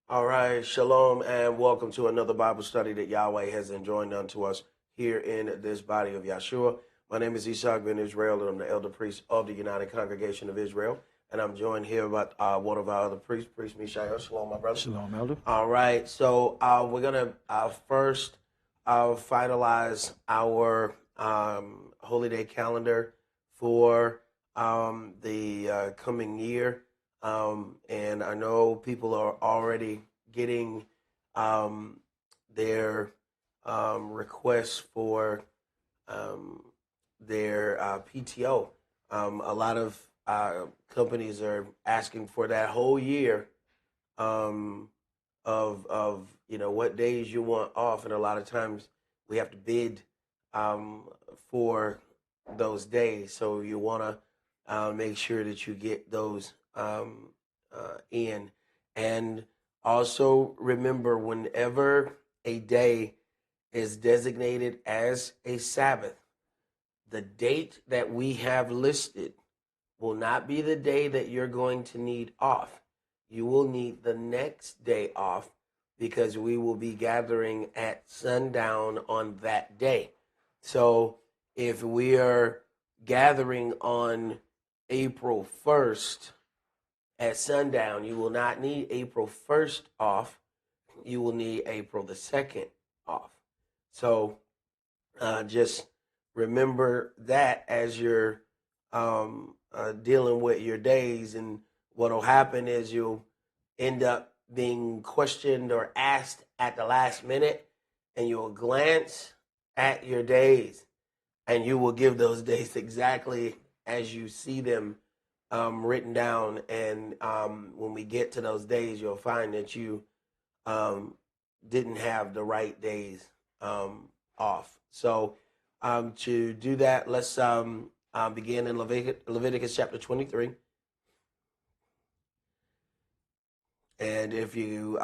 All right, shalom, and welcome to another Bible study that Yahweh has enjoined unto us here in this body of Yahshua. My name is Esaac ben Israel, and I'm the elder priest of the United Congregation of Israel. And I'm joined here by one of our other priests, Priest Mishael. Shalom, my brother. Shalom, Elder. All right, so we're going to first finalize our Holy Day calendar for the coming year. And I know people are already getting their requests for um, their PTO. A lot of companies are asking for that whole year um, of what days you want off, and a lot of times we have to bid for those days. So you want to make sure that you get those in, and also remember whenever a day is designated as a Sabbath, the date that we have listed will not be the day that you're going to need off. You will need the next day off because we will be gathering at sundown on that day. So if we are gathering on April 1st at sundown, you will not need April 1st off. You will need April the 2nd off. So just remember that as you're dealing with your days, and what'll happen is you'll end up being questioned or asked at the last minute, and you'll glance at your days, and you will give those days exactly as you see them written down. And when we get to those days, you'll find that you um, didn't have the right days off. So to do that, let's begin in Leviticus chapter 23. And if you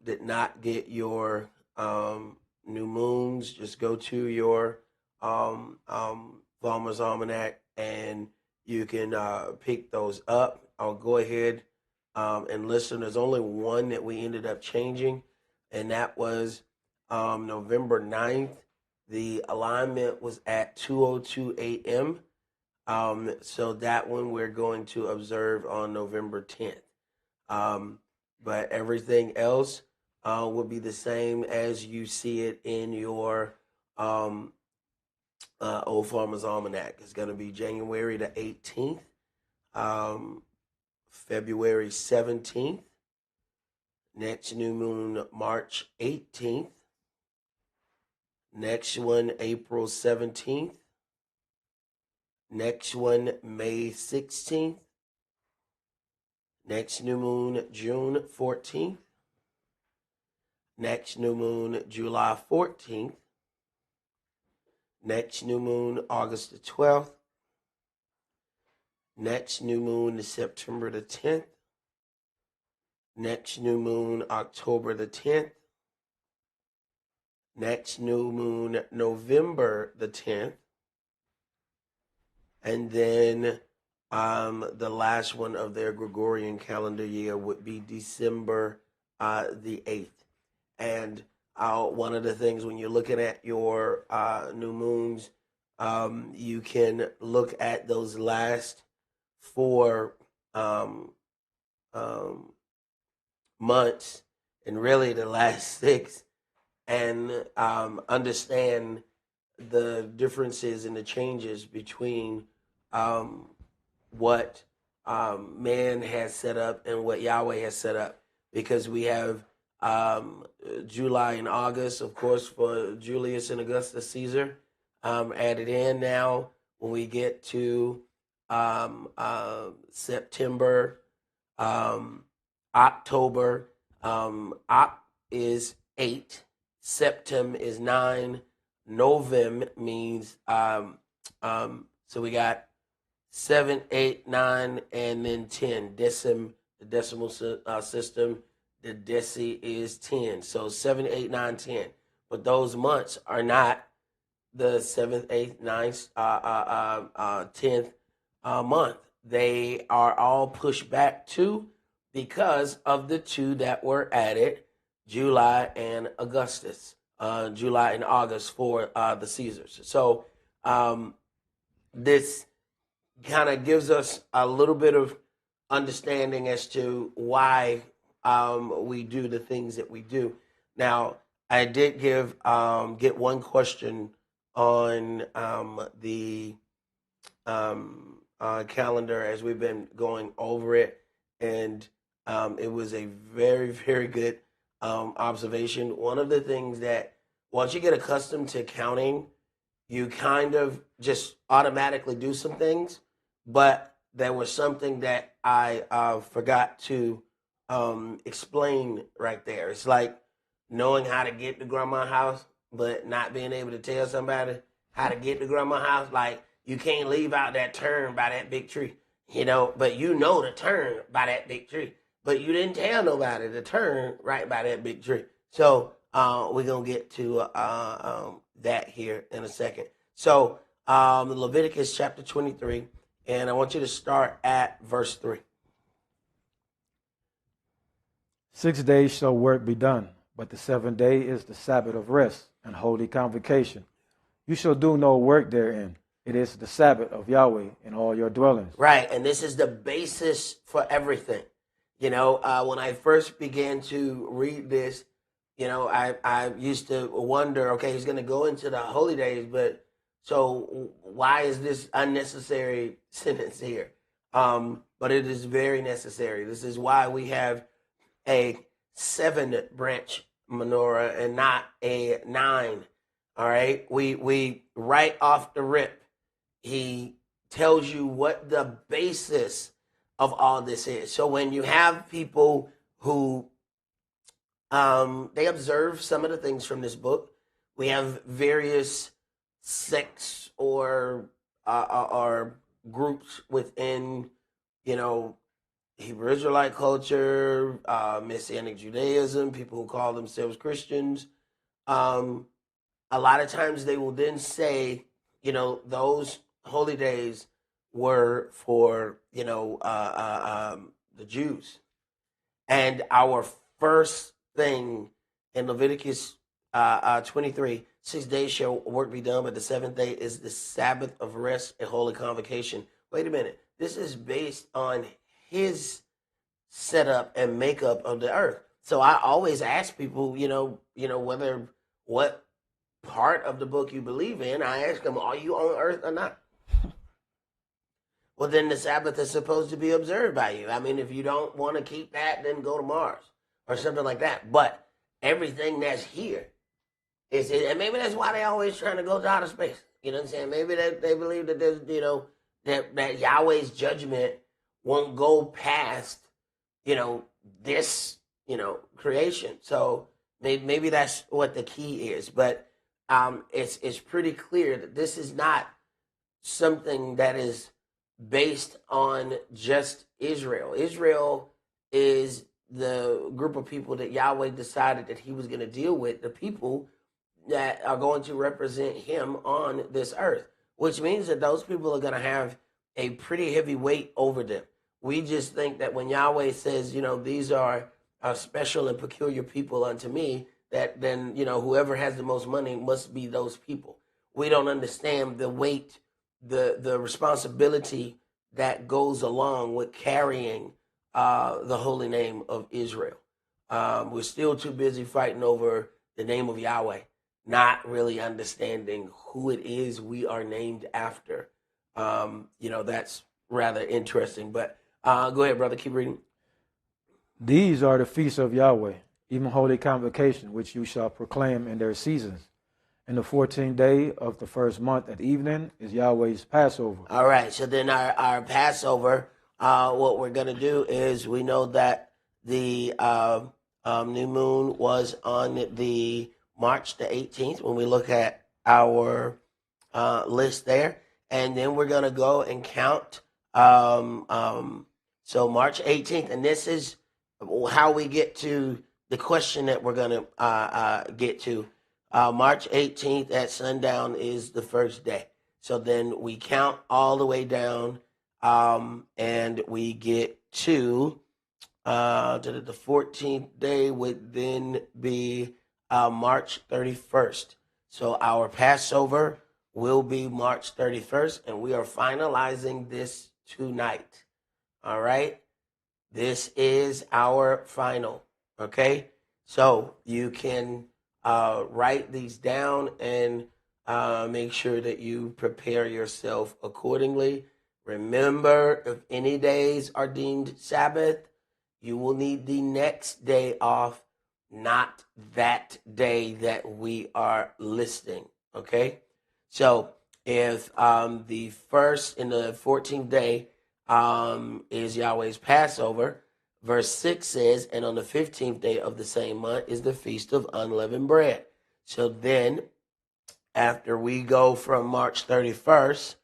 did not get your new moons, just go to your Farmer's Almanac and you can pick those up. I'll go ahead and listen. There's only one that we ended up changing, and that was November 9th. The alignment was at 2:02 a.m. So that one we're going to observe on November 10th. But everything else will be the same as you see it in your Old Farmer's Almanac. It's going to be January the 18th, February 17th, next new moon March 18th, next one April 17th, next one May 16th, next new moon June 14th, next new moon July 14th, next new moon August the 12th, next new moon is September the 10th, next new moon October the 10th, next new moon November the 10th, and then the last one of their Gregorian calendar year would be December the 8th. And one of the things when you're looking at your new moons, you can look at those last four um, months, and really the last six, and understand the differences and the changes between what man has set up and what Yahweh has set up, because we have July and August, of course, for Julius and Augustus Caesar added in. Now when we get to September, October, Oct is 8, Septem is 9, Novem means so we got 7, 8, 9, and then 10. The decimal system, the deci is 10. So 7, 8, 9, 10. But those months are not the 7th, 8th, 9th, 10th month. They are all pushed back to because of the two that were added, July and Augustus, July and August for the Caesars. So this kind of gives us a little bit of understanding as to why we do the things that we do. Now, I did get one question on the calendar as we've been going over it, and it was a very, very good observation. One of the things that once you get accustomed to counting, you kind of just automatically do some things, but there was something that I forgot to explain right there. It's like knowing how to get to grandma's house, but not being able to tell somebody how to get to grandma's house. Like, you can't leave out that turn by that big tree, but you know the turn by that big tree, but you didn't tell nobody to turn right by that big tree. So we're going to get to that here in a second. So Leviticus chapter 23, and I want you to start at verse 3. 6 days shall work be done, but the seventh day is the Sabbath of rest and holy convocation. You shall do no work therein. It is the Sabbath of Yahweh in all your dwellings. Right, and this is the basis for everything. When I first began to read this, I used to wonder, okay, he's going to go into the Holydays, but so why is this unnecessary sentence here? But it is very necessary. This is why we have a 7-branch menorah and not a 9. All right, we right off the rip, he tells you what the basis of all this is. So when you have people who they observe some of the things from this book, we have various sects or groups within, Hebrew Israelite culture, Messianic Judaism, people who call themselves Christians. A lot of times they will then say, those holy days were for, the Jews. And our first thing in Leviticus 23, 6 days shall work be done, but the seventh day is the Sabbath of rest and holy convocation. Wait a minute. This is based on his setup and makeup of the earth. So I always ask people, whether what part of the book you believe in. I ask them, are you on earth or not? Well, then the Sabbath is supposed to be observed by you. I mean, if you don't want to keep that, then go to Mars or something like that. But everything that's here is, and maybe that's why they always trying to go to outer space. You know what I'm saying? Maybe they believe that there's, that Yahweh's judgment won't go past, this, creation. So maybe that's what the key is. But it's pretty clear that this is not something that is based on just Israel. Israel is the group of people that Yahweh decided that he was going to deal with, the people that are going to represent him on this earth, which means that those people are going to have a pretty heavy weight over them. We just think that when Yahweh says, these are special and peculiar people unto me, that then, whoever has the most money must be those people. We don't understand the weight, the responsibility that goes along with carrying the holy name of Israel. We're still too busy fighting over the name of Yahweh, not really understanding who it is we are named after. That's rather interesting. But go ahead, brother, keep reading. These are the feasts of Yahweh, even holy convocation, which you shall proclaim in their seasons. And the 14th day of the first month at evening is Yahweh's Passover. All right, so then our Passover, what we're going to do is, we know that the new moon was on the March the 18th when we look at our list there. And then we're going to go and count. So March 18th, and this is how we get to the question that we're going to get to. March 18th at sundown is the first day. So then we count all the way down, and we get to The 14th day would then be March 31st. So our Passover will be March 31st, and we are finalizing this tonight. All right? This is our final. Okay? So you can write these down and make sure that you prepare yourself accordingly. Remember, if any days are deemed Sabbath, you will need the next day off, not that day that we are listing. Okay? So if the first in the 14th day is Yahweh's Passover, verse 6 says, and on the 15th day of the same month is the Feast of Unleavened Bread. So then, after we go from March 31st,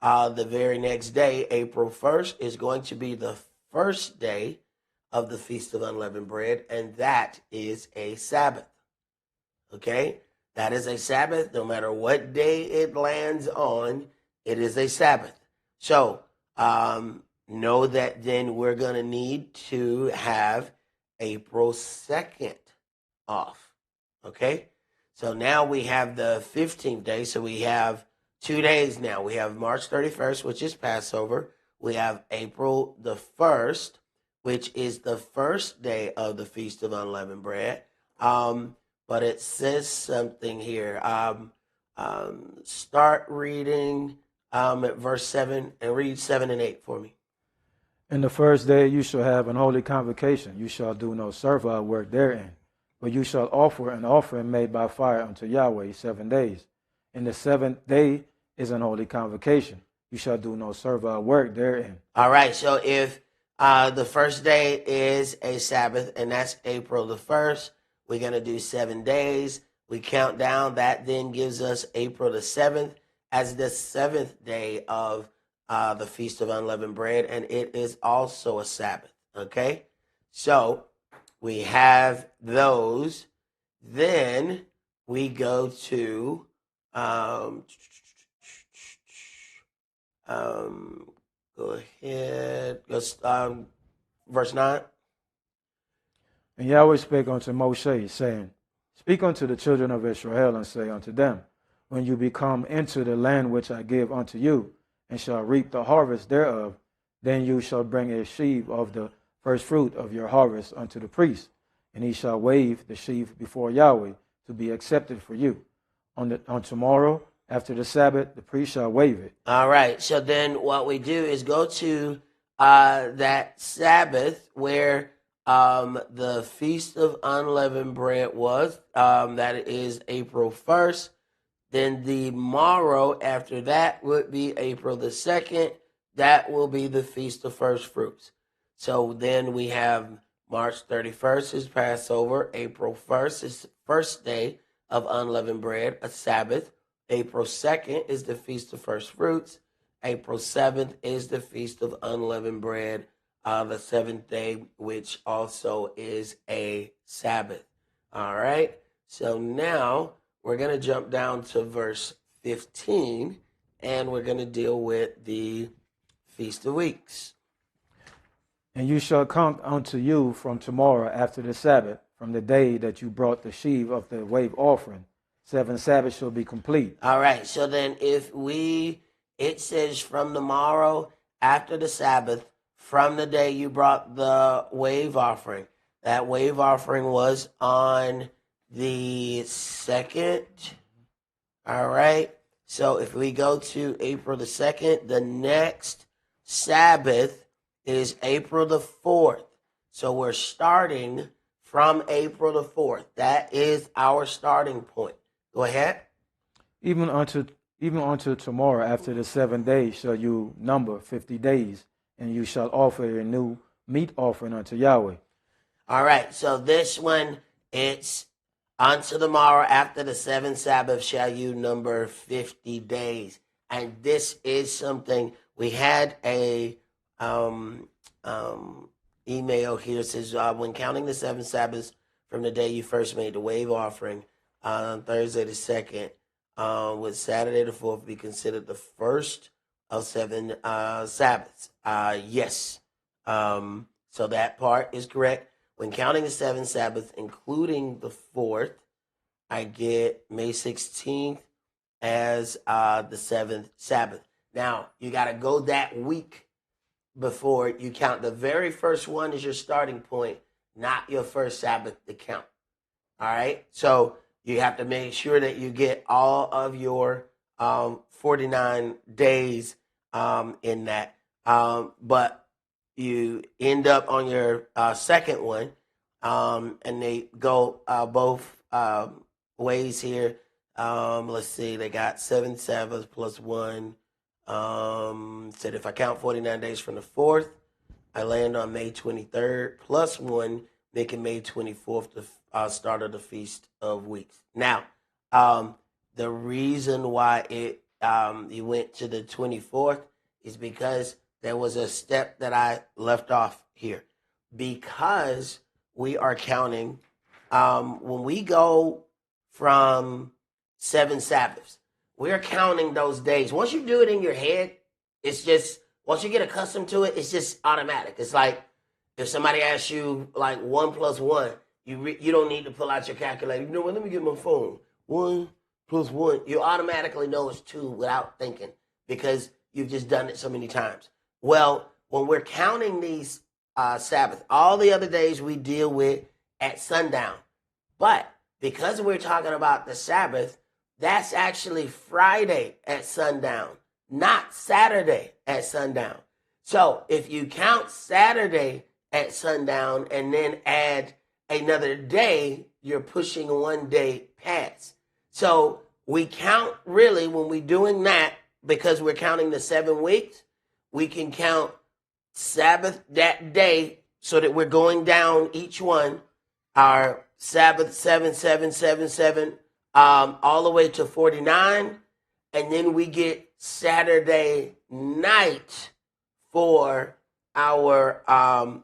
the very next day, April 1st, is going to be the first day of the Feast of Unleavened Bread, and that is a Sabbath. Okay? That is a Sabbath. No matter what day it lands on, it is a Sabbath. So, know that then we're going to need to have April 2nd off. Okay? So now we have the 15th day. So we have 2 days now. We have March 31st, which is Passover. We have April the 1st, which is the first day of the Feast of Unleavened Bread. But it says something here. Start reading at verse 7 and read 7 and 8 for me. In the first day you shall have an holy convocation. You shall do no servile work therein, but you shall offer an offering made by fire unto Yahweh 7 days. In the 7th day is an holy convocation. You shall do no servile work therein. All right, so if the first day is a Sabbath, and that's April the 1st, we're going to do 7 days. We count down. That then gives us April the 7th as the 7th day of the Feast of Unleavened Bread, and it is also a Sabbath. Okay? So we have those. Then we go to go ahead. Verse 9. And Yahweh spake unto Moshe, saying, Speak unto the children of Israel, and say unto them, When you be come into the land which I give unto you, and shall reap the harvest thereof, then you shall bring a sheaf of the first fruit of your harvest unto the priest, and he shall wave the sheaf before Yahweh to be accepted for you. On tomorrow, after the Sabbath, the priest shall wave it. All right. So then what we do is go to that Sabbath where the Feast of Unleavened Bread was. That is April 1st. Then the morrow after that would be April the 2nd. That will be the Feast of First Fruits. So then we have March 31st is Passover. April 1st is first day of Unleavened Bread, a Sabbath. April 2nd is the Feast of First Fruits. April 7th is the Feast of Unleavened Bread, the 7th day, which also is a Sabbath. All right. So now we're going to jump down to verse 15, and we're going to deal with the Feast of Weeks. And you shall come unto you from tomorrow after the Sabbath, from the day that you brought the sheaf of the wave offering. 7 Sabbaths shall be complete. All right. So then it says from the morrow after the Sabbath, from the day you brought the wave offering. That wave offering was on the 2nd. All right. So if we go to April the 2nd, the next Sabbath is April the 4th. So we're starting from April the 4th. That is our starting point. Go ahead. Even unto tomorrow after the 7 days shall you number 50 days, and you shall offer a new meat offering unto Yahweh. All right, so this one, it's unto the morrow after the 7th Sabbath shall you number 50 days. And this is something, we had a email here. It says, when counting the 7 Sabbaths from the day you first made the wave offering, on Thursday the 2nd, would Saturday the 4th be considered the first of 7 Sabbaths? Yes. So that part is correct. When counting the 7 Sabbaths, including the 4th, I get May 16th as the 7th Sabbath. Now, you got to go that week before you count. The very first one is your starting point, not your first Sabbath to count. All right? So you have to make sure that you get all of your 49 days in that. But you end up on your second one, and they go both ways here. Let's see, they got 7 Sabbaths plus 1. Said if I count 49 days from the 4th, I land on May 23rd plus 1, making May 24th the start of the Feast of Weeks. Now, the reason why you went to the 24th is because there was a step that I left off here. Because we are counting, when we go from 7 Sabbaths, we're counting those days. Once you do it in your head, it's just, once you get accustomed to it, it's just automatic. It's like if somebody asks you like 1 plus 1, you don't need to pull out your calculator. You know what? Let me get my phone. 1 plus 1. You automatically know it's 2 without thinking because you've just done it so many times. Well, when we're counting these Sabbath, all the other days we deal with at sundown. But because we're talking about the Sabbath, that's actually Friday at sundown, not Saturday at sundown. So if you count Saturday at sundown and then add another day, you're pushing 1 day past. So we count really when we're doing that, because we're counting the 7 weeks, we can count Sabbath that day so that we're going down each one, our Sabbath 7, 7, 7, 7, all the way to 49. And then we get Saturday night for our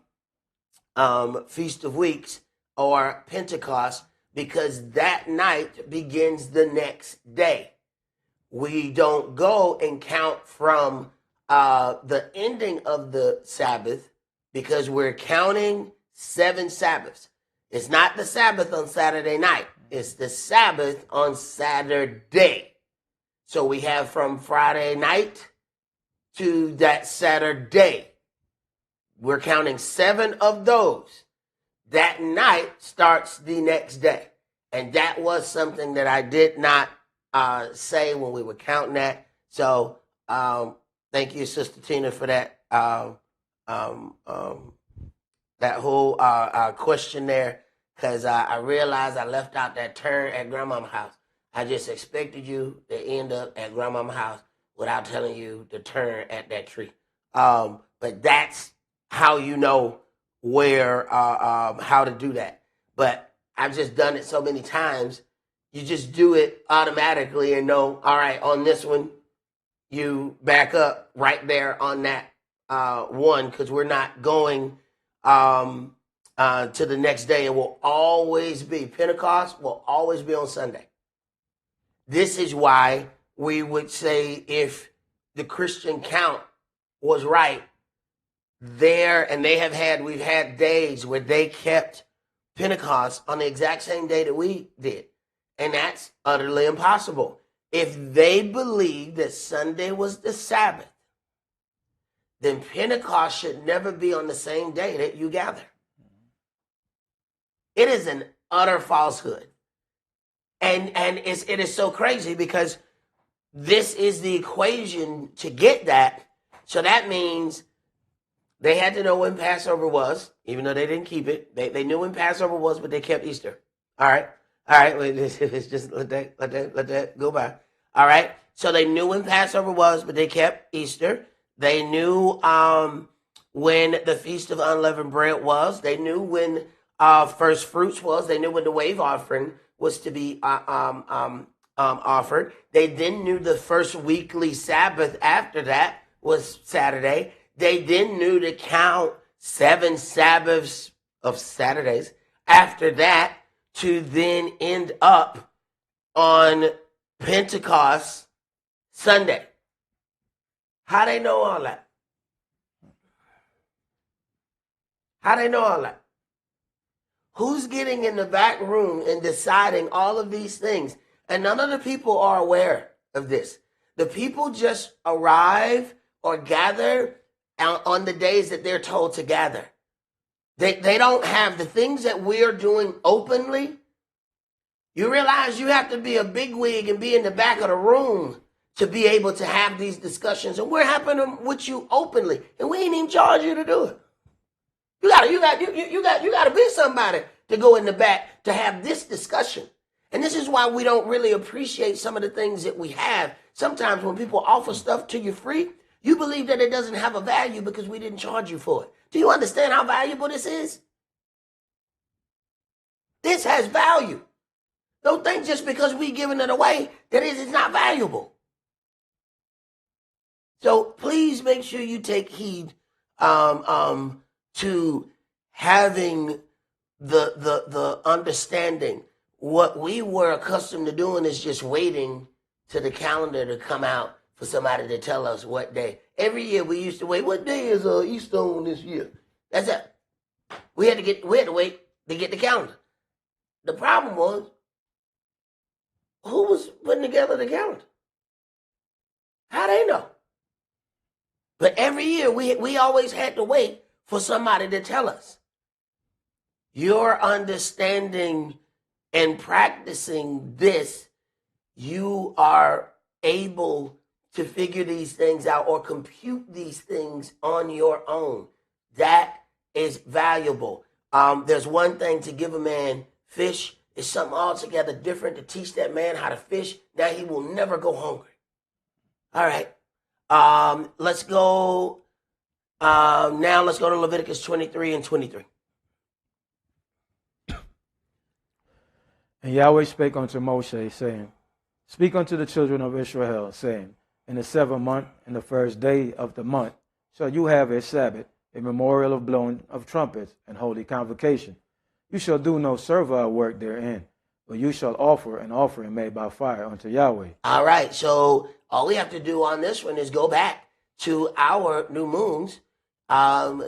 Feast of Weeks or Pentecost, because that night begins the next day. We don't go and count from the ending of the Sabbath because we're counting 7 Sabbaths. It's not the Sabbath on Saturday night. It's the Sabbath on Saturday. So we have from Friday night to that Saturday. We're counting 7 of those. That night starts the next day. And that was something that I did not say when we were counting that. So thank you, Sister Tina, for that that whole question there, because I realized I left out that turn at Grandmama's house. I just expected you to end up at Grandmama's house without telling you to turn at that tree. But that's how you know where how to do that. But I've just done it so many times. You just do it automatically and know, all right, on this one, you back up right there on that one, because we're not going to the next day. It will always be, Pentecost will always be on Sunday. This is why we would say if the Christian count was right there, and we've had days where they kept Pentecost on the exact same day that we did. And that's utterly impossible. If they believed that Sunday was the Sabbath, then Pentecost should never be on the same day that you gather. It is an utter falsehood. And it is so crazy, because this is the equation to get that. So that means they had to know when Passover was, even though they didn't keep it. They knew when Passover was, but they kept Easter. All right. Let's just let that go by. All right. So they knew when Passover was, but they kept Easter. They knew when the Feast of Unleavened Bread was. They knew when first fruits was. They knew when the wave offering was to be offered. They then knew the first weekly Sabbath after that was Saturday. They then knew to count 7 Sabbaths of Saturdays after that to then end up on Pentecost Sunday. How they know all that? How they know all that? Who's getting in the back room and deciding all of these things? And none of the people are aware of this. The people just arrive or gather on the days that they're told to gather. They don't have the things that we're doing openly. You realize you have to be a bigwig and be in the back of the room to be able to have these discussions. And we're having them with you openly. And we ain't even charge you to do it. You gotta be somebody to go in the back to have this discussion. And this is why we don't really appreciate some of the things that we have. Sometimes when people offer stuff to you free, you believe that it doesn't have a value because we didn't charge you for it. Do you understand how valuable this is? This has value. Don't think just because we're giving it away that it is not valuable. So please make sure you take heed to having the understanding. What we were accustomed to doing is just waiting to the calendar to come out for somebody to tell us what day. Every year we used to wait. What day is Easter on this year? That's it. We had to wait to get the calendar. The problem was, who was putting together the calendar? How they know? But every year we always had to wait for somebody to tell us. Your understanding and practicing this, you are able to figure these things out or compute these things on your own. That is valuable. There's one thing to give a man fish. It's something altogether different to teach that man how to fish. Now he will never go hungry. All right. Let's go. Now let's go to Leviticus 23 and 23. And Yahweh spake unto Moshe, saying, Speak unto the children of Israel, saying, In the 7th month, in the 1st day of the month, shall you have a Sabbath, a memorial of blowing of trumpets, and holy convocation. You shall do no servile work therein, but you shall offer an offering made by fire unto Yahweh. All right, so all we have to do on this one is go back to our new moons,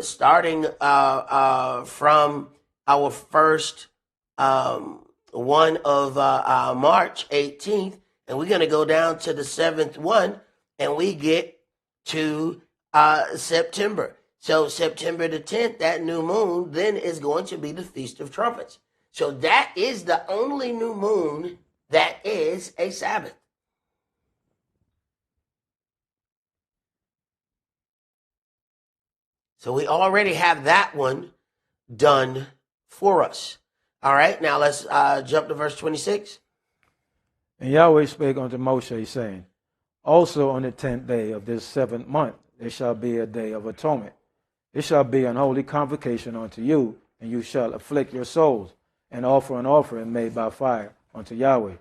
starting from our first one of March 18th, and we're going to go down to the 7th one, and we get to September. So September the 10th, that new moon, then is going to be the Feast of Trumpets. So that is the only new moon that is a Sabbath. So we already have that one done for us. All right, now let's jump to verse 26. And Yahweh spake unto Moshe, saying, Also on the 10th day of this 7th month there shall be a day of atonement. It shall be an holy convocation unto you, and you shall afflict your souls, and offer an offering made by fire unto Yahweh.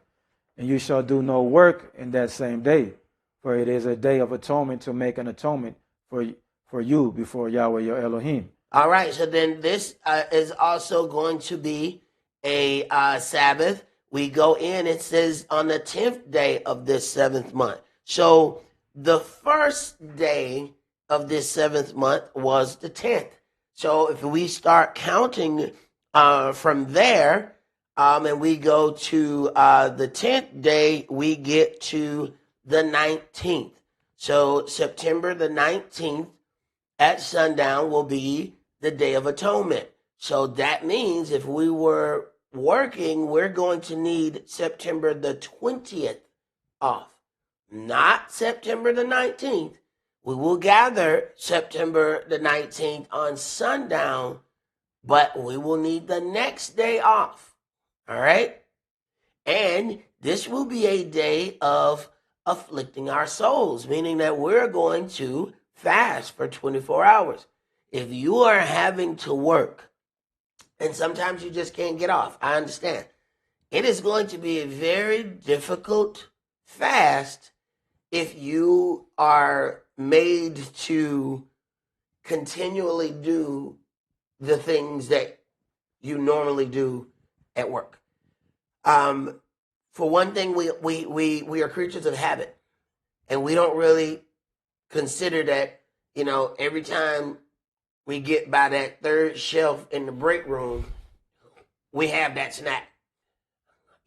And you shall do no work in that same day, for it is a day of atonement to make an atonement for you before Yahweh your Elohim. All right, so then this is also going to be a Sabbath. We go in, it says on the 10th day of this 7th month. So the first day of this 7th month was the 10th. So if we start counting from there, and we go to the 10th day, we get to the 19th. So September the 19th at sundown will be the Day of Atonement. So that means if we were working, we're going to need September the 20th off, not September the 19th. We will gather September the 19th on sundown, but we will need the next day off. All right? And this will be a day of afflicting our souls, meaning that we're going to fast for 24 hours. If you are having to work, and sometimes you just can't get off, I understand. It is going to be a very difficult fast if you are made to continually do the things that you normally do at work. For one thing, we are creatures of habit, and we don't really consider that, every time we get by that third shelf in the break room, we have that snack.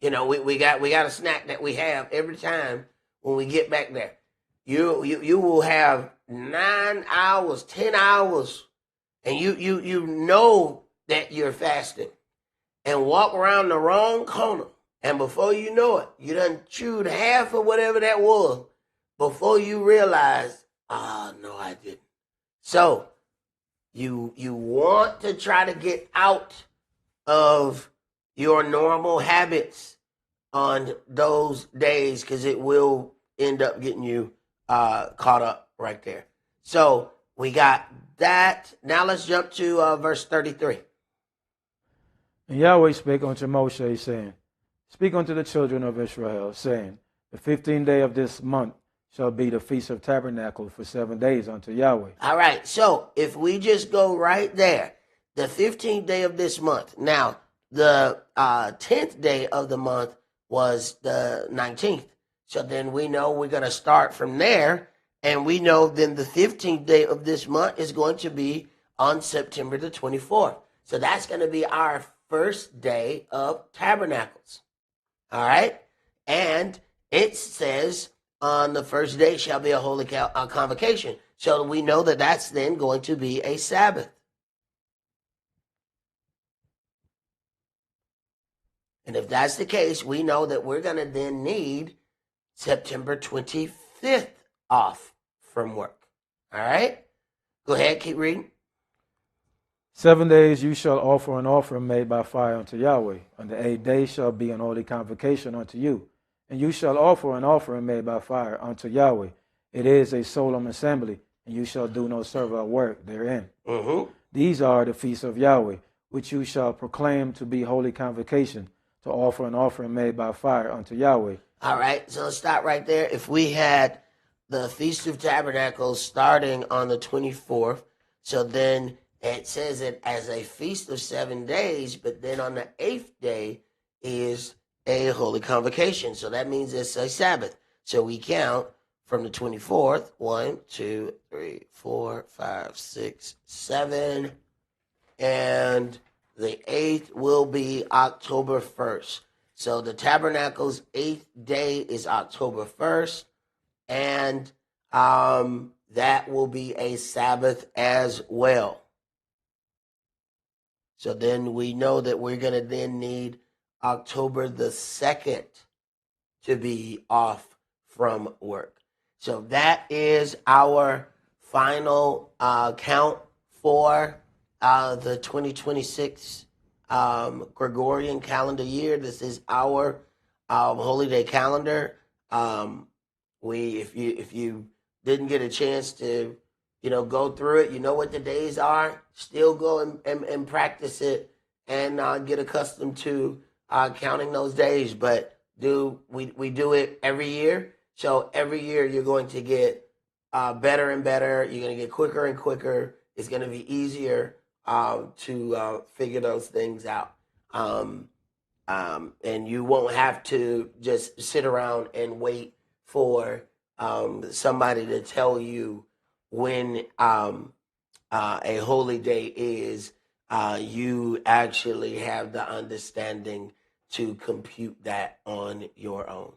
We got a snack that we have every time when we get back there. You will have 9 hours, 10 hours, and you know that you're fasting, and walk around the wrong corner, and before you know it, you done chewed half of whatever that was before you realize, no, I didn't. So you want to try to get out of your normal habits on those days, because it will end up getting you caught up right there. So we got that. Now let's jump to verse 33. And Yahweh spake unto Moshe, saying, Speak unto the children of Israel, saying, The 15th day of this month shall be the Feast of Tabernacle for 7 days unto Yahweh. All right, so if we just go right there, the 15th day of this month. Now, the 10th day of the month was the 19th. So then we know we're going to start from there, and we know then the 15th day of this month is going to be on September the 24th. So that's going to be our first day of tabernacles. All right? And it says on the first day shall be a holy convocation. So we know that that's then going to be a Sabbath. And if that's the case, we know that we're going to then need September 25th off from work. All right? Go ahead, keep reading. 7 days you shall offer an offering made by fire unto Yahweh. On the 8th day shall be an holy convocation unto you. And you shall offer an offering made by fire unto Yahweh. It is a solemn assembly, and you shall do no servile work therein. Mm-hmm. These are the feasts of Yahweh, which you shall proclaim to be holy convocation, to offer an offering made by fire unto Yahweh. All right, so let's stop right there. If we had the Feast of Tabernacles starting on the 24th, so then it says it as a feast of 7 days, but then on the 8th day is a holy convocation. So that means it's a Sabbath. So we count from the 24th, 1, 2, 3, 4, 5, 6, 7, and the 8th will be October 1st. So the Tabernacle's 8th day is October 1st, and that will be a Sabbath as well. So then we know that we're going to then need October the 2nd to be off from work. So that is our final count for the 2026 Gregorian calendar year. This is our Holyday calendar. If you didn't get a chance to go through it, you know what the days are. Still go and practice it and get accustomed to counting those days. But we do it every year. So every year you're going to get better and better. You're going to get quicker and quicker. It's going to be easier to figure those things out. And you won't have to just sit around and wait for somebody to tell you when a holy day is. You actually have the understanding to compute that on your own.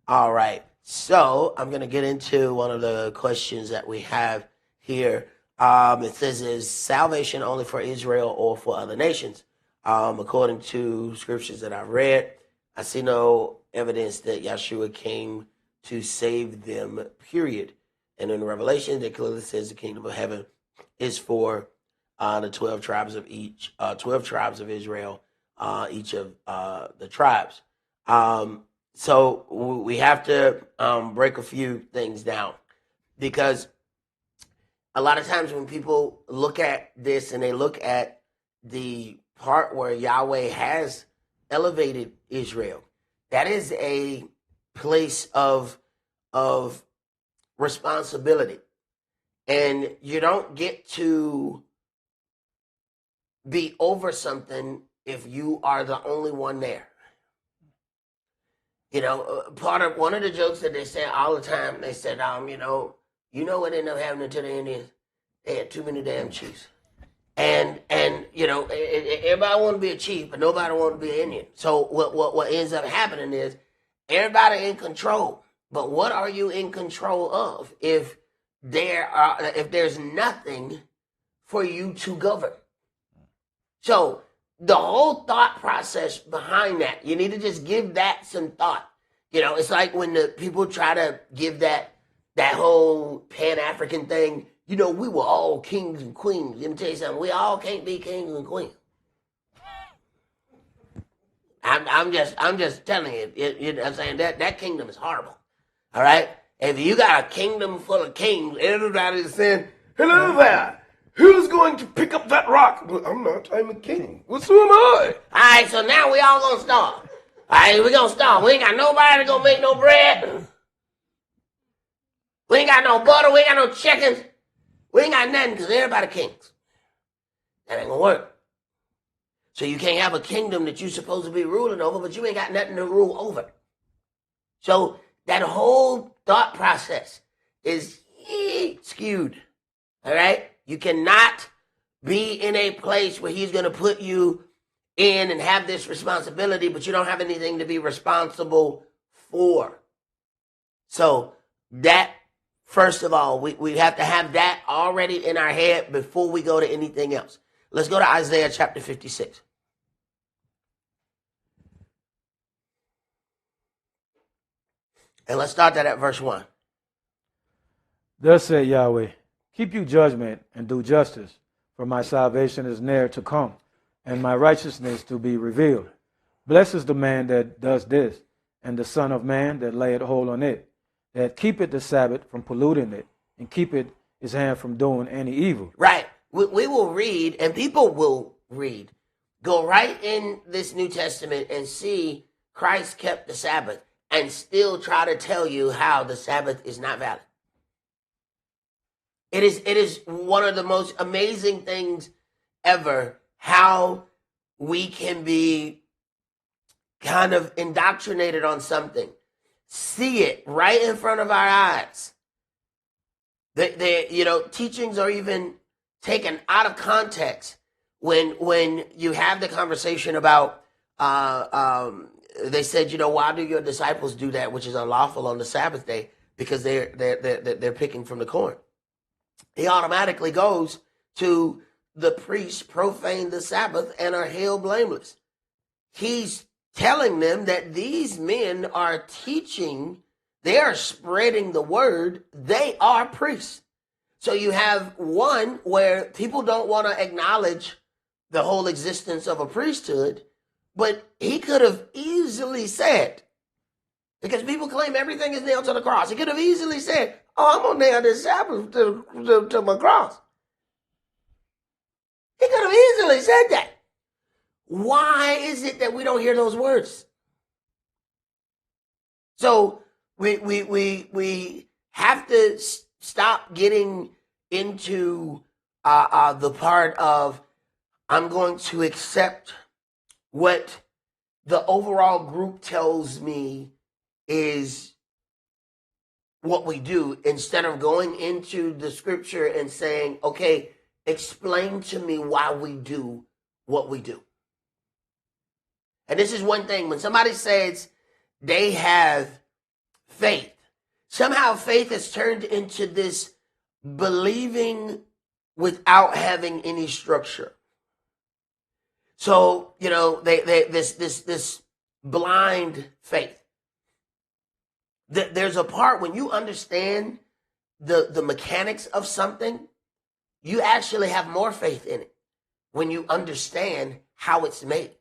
All right, so I'm going to get into one of the questions that we have here. It says, is salvation only for Israel or for other nations? According to scriptures that I've read, I see no evidence that Yeshua came to save them, period. And in Revelation, it clearly says the kingdom of heaven is for the 12 tribes of 12 tribes of Israel, each of the tribes. So we have to break a few things down, because a lot of times when people look at this and they look at the part where Yahweh has elevated Israel, that is a place of responsibility. And you don't get to be over something if you are the only one there. One of the jokes that they say all the time, they said, you know what ended up happening to the Indians? They had too many damn chiefs. And everybody want to be a chief, but nobody want to be an Indian. So what ends up happening is everybody in control. But what are you in control of if there's nothing for you to govern? So the whole thought process behind that, you need to just give that some thought. It's like when the people try to give that whole Pan-African thing. We were all kings and queens. Let me tell you something. We all can't be kings and queens. I'm just telling you. I'm saying that kingdom is horrible. All right. If you got a kingdom full of kings, everybody's saying, "Hello there. Who's going to pick up that rock?" Well, I'm not. I'm a king. Well, so am I. All right. So now we all gonna starve. All right. We gonna starve. We ain't got nobody gonna make no bread. We ain't got no butter. We ain't got no chickens. We ain't got nothing because everybody kings. That ain't gonna work. So you can't have a kingdom that you're supposed to be ruling over, but you ain't got nothing to rule over. So that whole thought process is skewed. All right? You cannot be in a place where he's going to put you in and have this responsibility, but you don't have anything to be responsible for. So that, first of all, we have to have that already in our head before we go to anything else. Let's go to Isaiah chapter 56. And let's start that at verse 1. Thus said Yahweh, keep you judgment and do justice, for my salvation is near to come, and my righteousness to be revealed. Blessed is the man that does this, and the son of man that layeth hold on it, that keepeth the Sabbath from polluting it, and keepeth his hand from doing any evil. Right. We will read, and people will read. Go right in this New Testament and see Christ kept the Sabbath and still try to tell you how the Sabbath is not valid. It is one of the most amazing things ever, how we can be kind of indoctrinated on something, see it right in front of our eyes. Teachings are even taken out of context when you have the conversation about they said, why do your disciples do that, which is unlawful on the Sabbath day? Because they're picking from the corn. He automatically goes to the priests profane the Sabbath and are held blameless. He's telling them that these men are teaching, they are spreading the word, they are priests. So you have one where people don't want to acknowledge the whole existence of a priesthood, but he could have easily said, because people claim everything is nailed to the cross, he could have easily said, I'm going to nail this Sabbath to my cross. He could have easily said that. Why is it that we don't hear those words? So we have to stop getting into the part of I'm going to accept what the overall group tells me is what we do, instead of going into the scripture and saying, okay, explain to me why we do what we do. And this is one thing, when somebody says they have faith, somehow faith has turned into this believing without having any structure. So, this blind faith. There's a part when you understand the mechanics of something, you actually have more faith in it when you understand how it's made.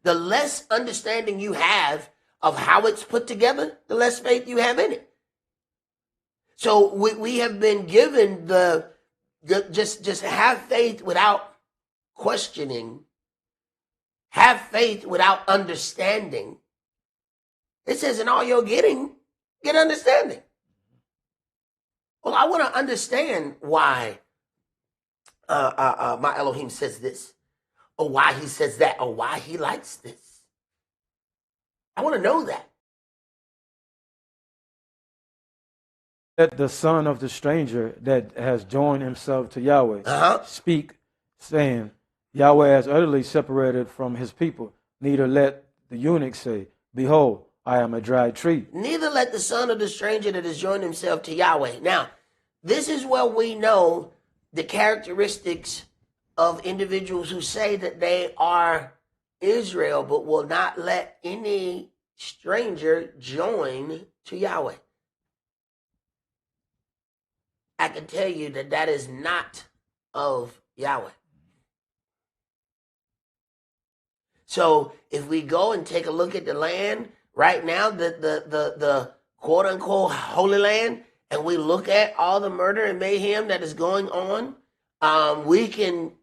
The less understanding you have of how it's put together, the less faith you have in it. So we have been given just have faith without questioning, have faith without understanding. It says in all you're getting, get understanding. Well, I want to understand why my Elohim says this, or why he says that, or why he likes this. I want to know that. Let the son of the stranger that has joined himself to Yahweh speak, saying, Yahweh has utterly separated from his people. Neither let the eunuch say, Behold, I am a dry tree. Neither let the son of the stranger that has joined himself to Yahweh. Now, this is where we know the characteristics of individuals who say that they are Israel, but will not let any stranger join to Yahweh. I can tell you that that is not of Yahweh. So if we go and take a look at the land right now, the quote unquote Holy Land, and we look at all the murder and mayhem that is going on, we can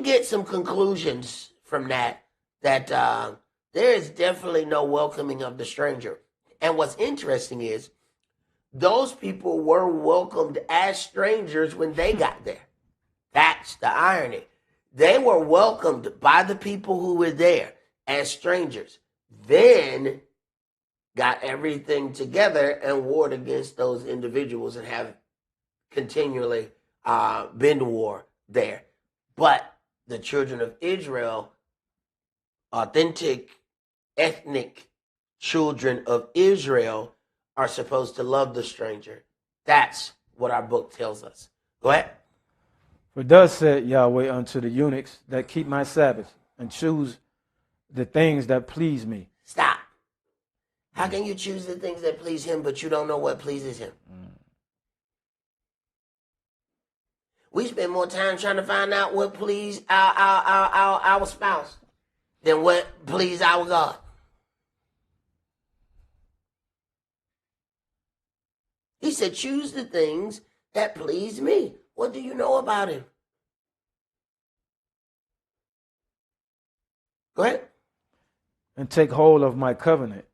get some conclusions from that there is definitely no welcoming of the stranger. And what's interesting is those people were welcomed as strangers when they got there. That's the irony. They were welcomed by the people who were there as strangers, then got everything together and warred against those individuals and have continually been to war there. But the children of Israel, authentic, ethnic children of Israel, are supposed to love the stranger. That's what our book tells us. Go ahead. For thus said Yahweh unto the eunuchs that keep my Sabbaths and choose the things that please me. Stop. How can you choose the things that please him, but you don't know what pleases him? We spend more time trying to find out what please our spouse than what please our God. He said, choose the things that please me. What do you know about him? Go ahead. And take hold of my covenant.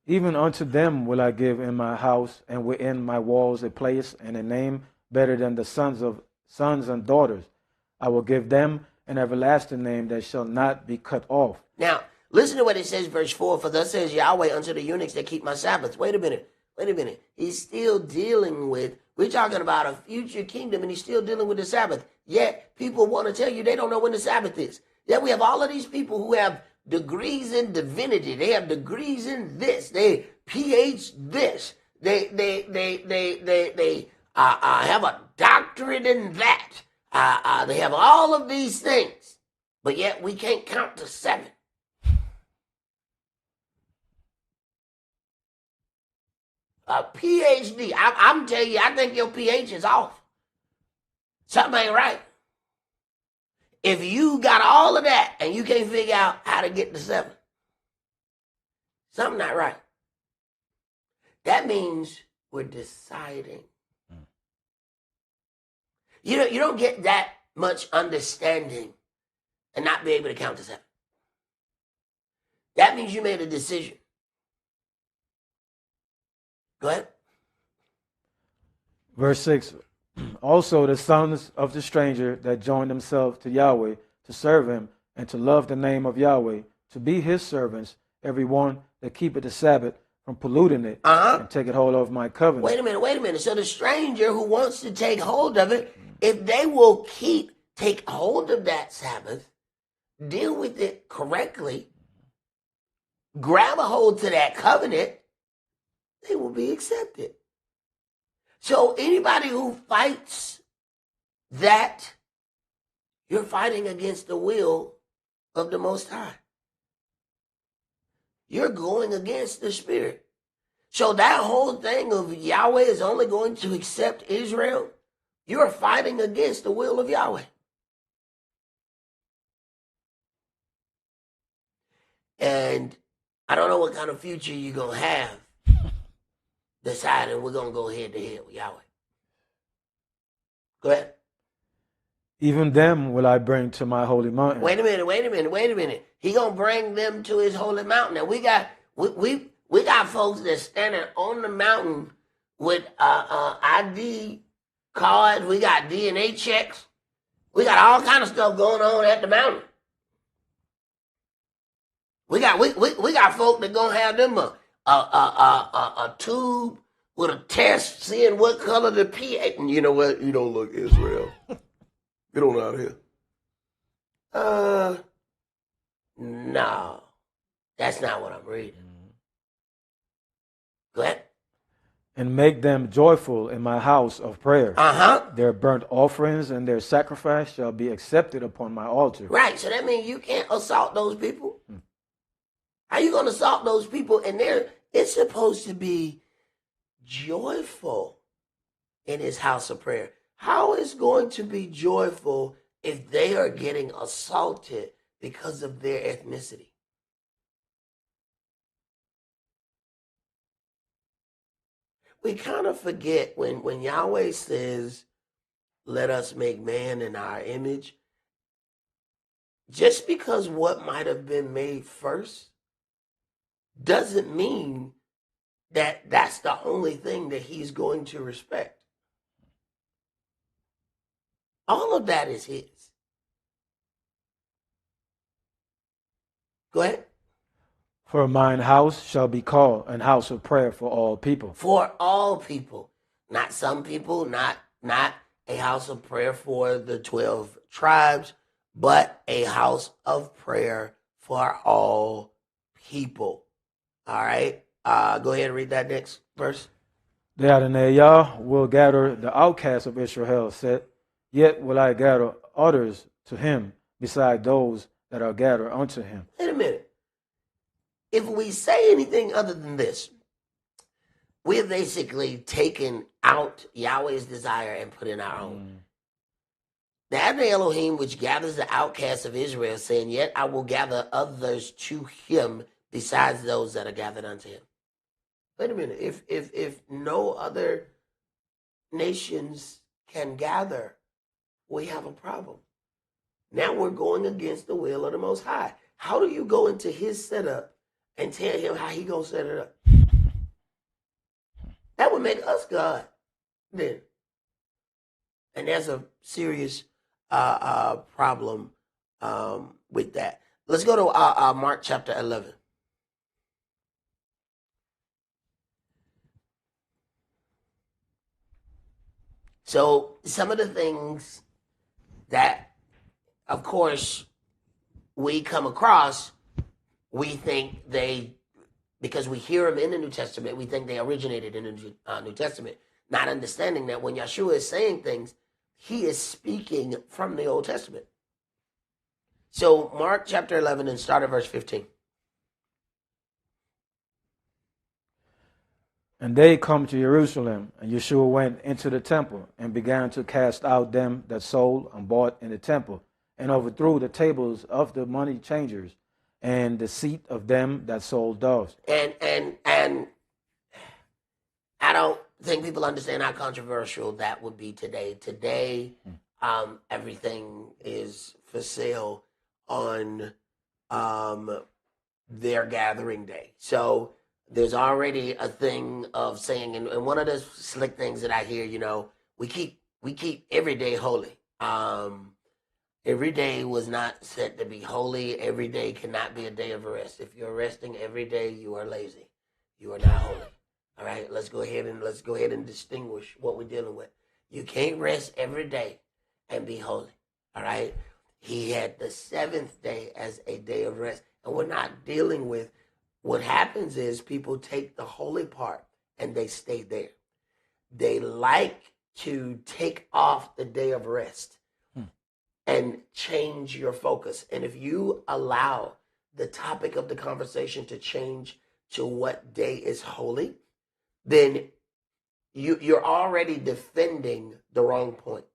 Even unto them will I give in my house and within my walls a place and a name better than the sons and daughters. I will give them an everlasting name that shall not be cut off. Now, listen to what it says, verse 4. For thus says Yahweh unto the eunuchs that keep my Sabbaths. Wait a minute. He's still dealing with, we're talking about a future kingdom, and he's still dealing with the Sabbath. Yet, people want to tell you they don't know when the Sabbath is. Yet we have all of these people who have degrees in divinity. They have degrees in this. They PhD this. They have a doctorate in that. They have all of these things, but yet we can't count to 7. A PhD. I'm telling you, I think your PH is off. Something ain't right. If you got all of that and you can't figure out how to get to 7, something not right. That means we're deciding. You don't get that much understanding and not be able to count to 7. That means you made a decision. Go ahead. Verse 6. Also the sons of the stranger that joined themselves to Yahweh to serve him and to love the name of Yahweh, to be his servants, every one that keepeth the Sabbath from polluting it and taketh hold of my covenant. Wait a minute. So the stranger who wants to take hold of it, if they will take hold of that Sabbath, deal with it correctly, grab a hold to that covenant, they will be accepted. So anybody who fights that, you're fighting against the will of the Most High. You're going against the Spirit. So that whole thing of Yahweh is only going to accept Israel, you're fighting against the will of Yahweh. And I don't know what kind of future you're going to have deciding we're going to go head to head with Yahweh. Go ahead. Even them will I bring to my holy mountain. Wait a minute. He going to bring them to his holy mountain. Now we got folks that standing on the mountain with ID cards. We got DNA checks. We got all kind of stuff going on at the mountain. We got folk that gonna have them a tube with a test, seeing what color the pH. And you know what? You don't look Israel. Get on out of here. No, that's not what I'm reading. Go ahead. And make them joyful in my house of prayer. Uh-huh. Their burnt offerings and their sacrifice shall be accepted upon my altar. Right. So that means you can't assault those people. How you going to assault those people? And it's supposed to be joyful in his house of prayer. How is going to be joyful if they are getting assaulted because of their ethnicity? We kind of forget when Yahweh says, let us make man in our image, just because what might have been made first doesn't mean that that's the only thing that he's going to respect. All of that is his. Go ahead. For mine house shall be called an house of prayer for all people. For all people. Not some people, not a house of prayer for the 12 tribes, but a house of prayer for all people. All right. Go ahead and read that next verse. The Adonai Yah will gather the outcasts of Israel, said, yet will I gather others to him beside those that are gathered unto him. Wait a minute. If we say anything other than this, we're basically taken out Yahweh's desire and put in our own. The Adonai Elohim, which gathers the outcasts of Israel, saying, yet I will gather others to him besides those that are gathered unto him. Wait a minute. If no other nations can gather, we have a problem. Now we're going against the will of the Most High. How do you go into his setup and tell him how he gonna set it up? That would make us God then. And there's a serious problem with that. Let's go to Mark chapter 11. So some of the things that, of course, we come across, we think because we hear them in the New Testament, we think they originated in the New Testament, not understanding that when Yeshua is saying things, he is speaking from the Old Testament. So Mark chapter 11 and start at verse 15. And they come to Jerusalem, and Yeshua went into the temple and began to cast out them that sold and bought in the temple, and overthrew the tables of the money changers and the seat of them that sold doves. And I don't think people understand how controversial that would be today. Today, everything is for sale on their gathering day. So there's already a thing of saying, and one of the slick things that I hear, we keep every day holy. Every day was not set to be holy. Every day cannot be a day of rest. If you're resting every day, you are lazy. You are not holy. All right, let's go ahead and distinguish what we're dealing with. You can't rest every day and be holy. All right, he had the seventh day as a day of rest, and we're not dealing with. What happens is people take the holy part and they stay there. They like to take off the day of rest and change your focus. And if you allow the topic of the conversation to change to what day is holy, then you're already defending the wrong point.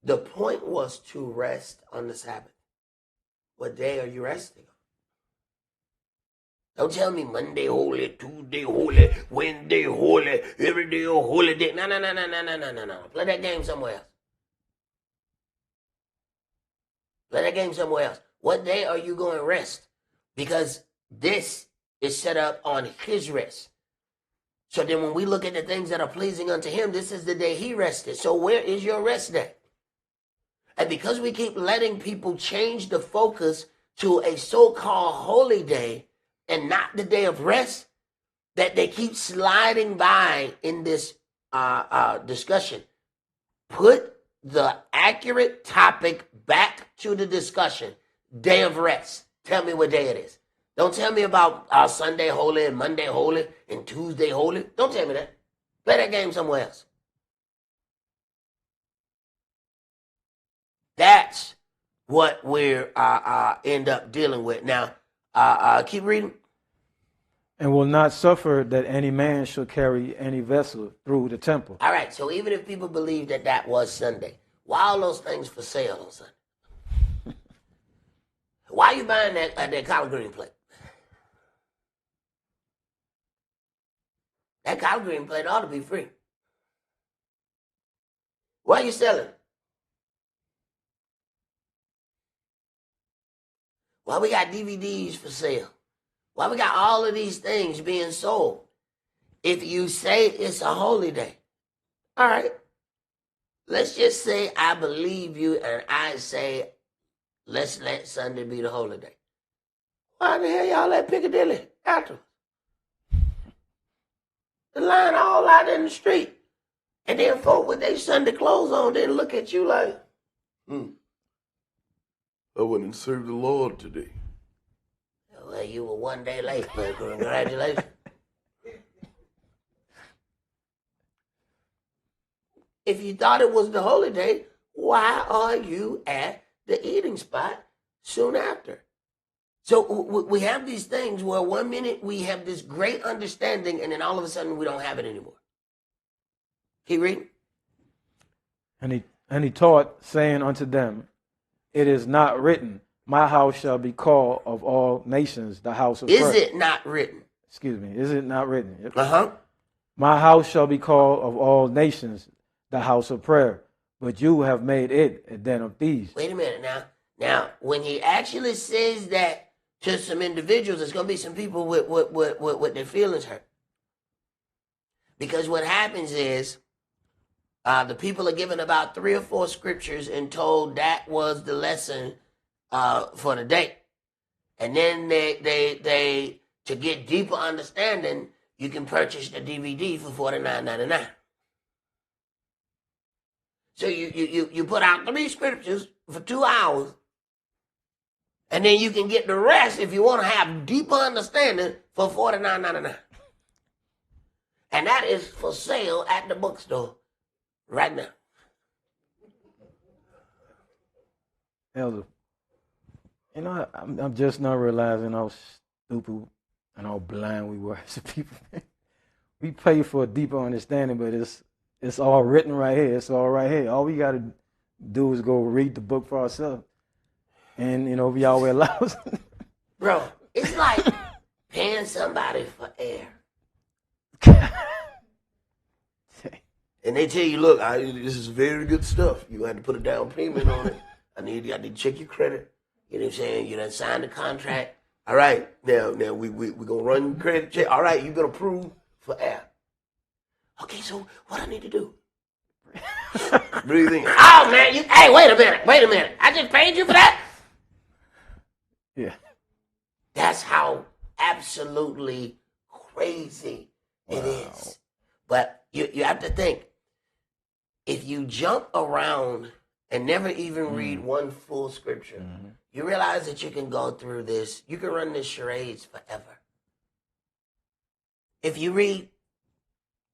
The point was to rest on the Sabbath. What day are you resting on? Don't tell me Monday holy, Tuesday holy, Wednesday holy, every day a holy day. No. Play that game somewhere else. Play that game somewhere else. What day are you going to rest? Because this is set up on his rest. So then when we look at the things that are pleasing unto him, this is the day he rested. So where is your rest day? And because we keep letting people change the focus to a so-called holy day, and not the day of rest, that they keep sliding by in this discussion. Put the accurate topic back to the discussion. Day of rest. Tell me what day it is. Don't tell me about Sunday holy and Monday holy and Tuesday holy. Don't tell me that. Play that game somewhere else. That's what we're end up dealing with. Now, keep reading. And will not suffer that any man shall carry any vessel through the temple. All right, so even if people believe that that was Sunday, why all those things for sale on Sunday? Why are you buying that collard green plate? That collard green plate ought to be free. Why are you selling? Why we got DVDs for sale? Why we got all of these things being sold? If you say it's a holy day, all right, let's just say I believe you and I say, let's let Sunday be the holy day. Why the hell y'all at Piccadilly afterwards? The line all out in the street. And then folk with their Sunday clothes on then look at you like, I went and served the Lord today. Well, you were one day late, but congratulations. If you thought it was the holy day, why are you at the eating spot soon after? So we have these things where 1 minute we have this great understanding and then all of a sudden we don't have it anymore. Keep reading. And he taught, saying unto them, it is not written, my house shall be called of all nations the house of prayer. Is it not written? Excuse me. Is it not written? Uh-huh. My house shall be called of all nations the house of prayer, but you have made it a den of thieves. Wait a minute now. Now, when he actually says that to some individuals, there's going to be some people with their feelings hurt. Because what happens is the people are given about 3 or 4 scriptures and told that was the lesson for the day. And then they to get deeper understanding, you can purchase the DVD for $49.99. So you put out 3 scriptures for 2 hours, and then you can get the rest if you want to have deeper understanding for $49.99. And that is for sale at the bookstore right now. Elder, you know, I'm just not realizing how stupid and how blind we were as a people. We pay for a deeper understanding, but it's all written right here. It's all right here. All we got to do is go read the book for ourselves. And, you know, Yahweh allows. Bro, it's like paying somebody for air. And they tell you, look, this is very good stuff. You had to put a down payment on it. I need to check your credit. You know what I'm saying? You done signed the contract. All right, now we gonna run credit check. All right, you been approved for air. Okay, so what I need to do? Breathing. Oh man, hey, wait a minute. I just paid you for that? Yeah. That's how absolutely crazy it is. But you have to think, if you jump around and never even read one full scripture, you realize that you can go through this, you can run this charades forever. If you read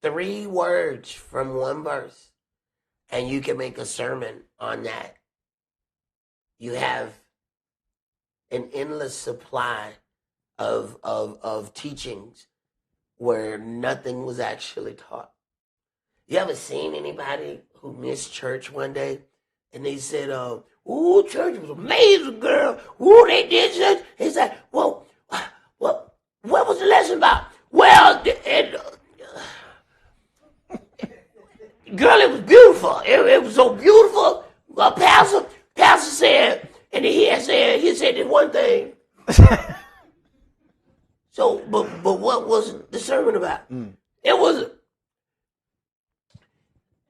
3 words from one verse and you can make a sermon on that, you have an endless supply of teachings where nothing was actually taught. You ever seen anybody who missed church one day and they said, ooh, church was amazing, girl. Ooh, they did church. He said, well, what was the lesson about? Well, girl, it was beautiful. It was so beautiful. Pastor said, and he said this one thing. So, but what was the sermon about? It was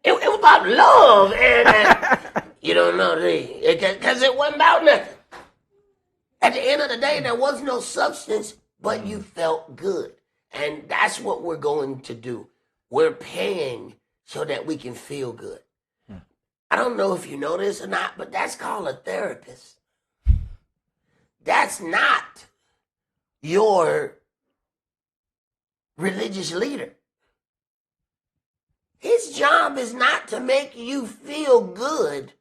about love, and you don't know, because it wasn't about nothing. At the end of the day, there was no substance, but you felt good. And that's what we're going to do. We're paying so that we can feel good. I don't know if you know this or not, but that's called a therapist. That's not your religious leader. His job is not to make you feel good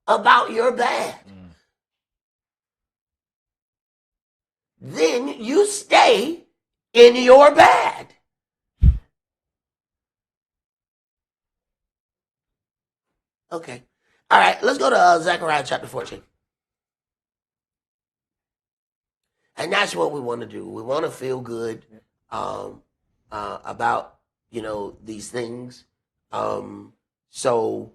about your bad. Then you stay in your bad. Okay. All right, let's go to Zechariah chapter 14. And that's what we want to do. We want to feel good about, these things. So,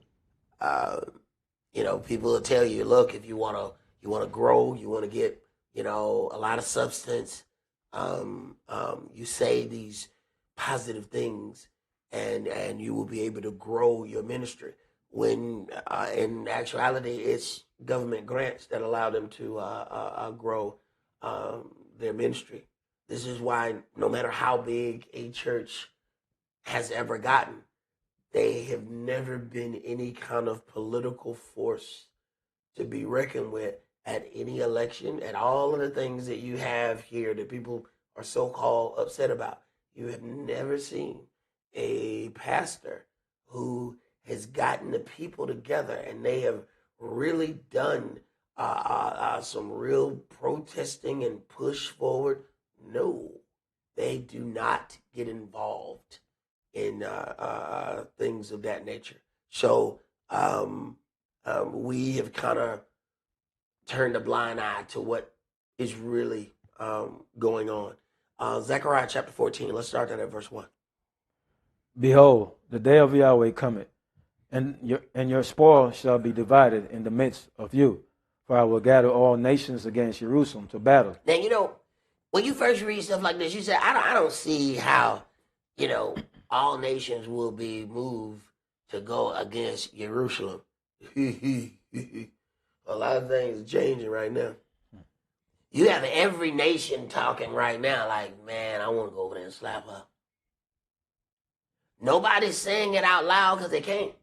people will tell you, look, if you want to grow, you want to get, a lot of substance, you say these positive things and you will be able to grow your ministry. When in actuality, it's government grants that allow them to grow their ministry. This is why no matter how big a church has ever gotten, they have never been any kind of political force to be reckoned with at any election, at all of the things that you have here that people are so-called upset about. You have never seen a pastor who has gotten the people together and they have really done some real protesting and push forward. No, they do not get involved in things of that nature. So we have kind of turned a blind eye to what is really going on. Zechariah chapter 14, let's start that at verse 1. Behold, the day of Yahweh cometh, and your spoil shall be divided in the midst of you. For I will gather all nations against Jerusalem to battle. Now, when you first read stuff like this, you say, I don't see how, all nations will be moved to go against Jerusalem. A lot of things are changing right now. You have every nation talking right now like, man, I want to go over there and slap her. Nobody's saying it out loud because they can't.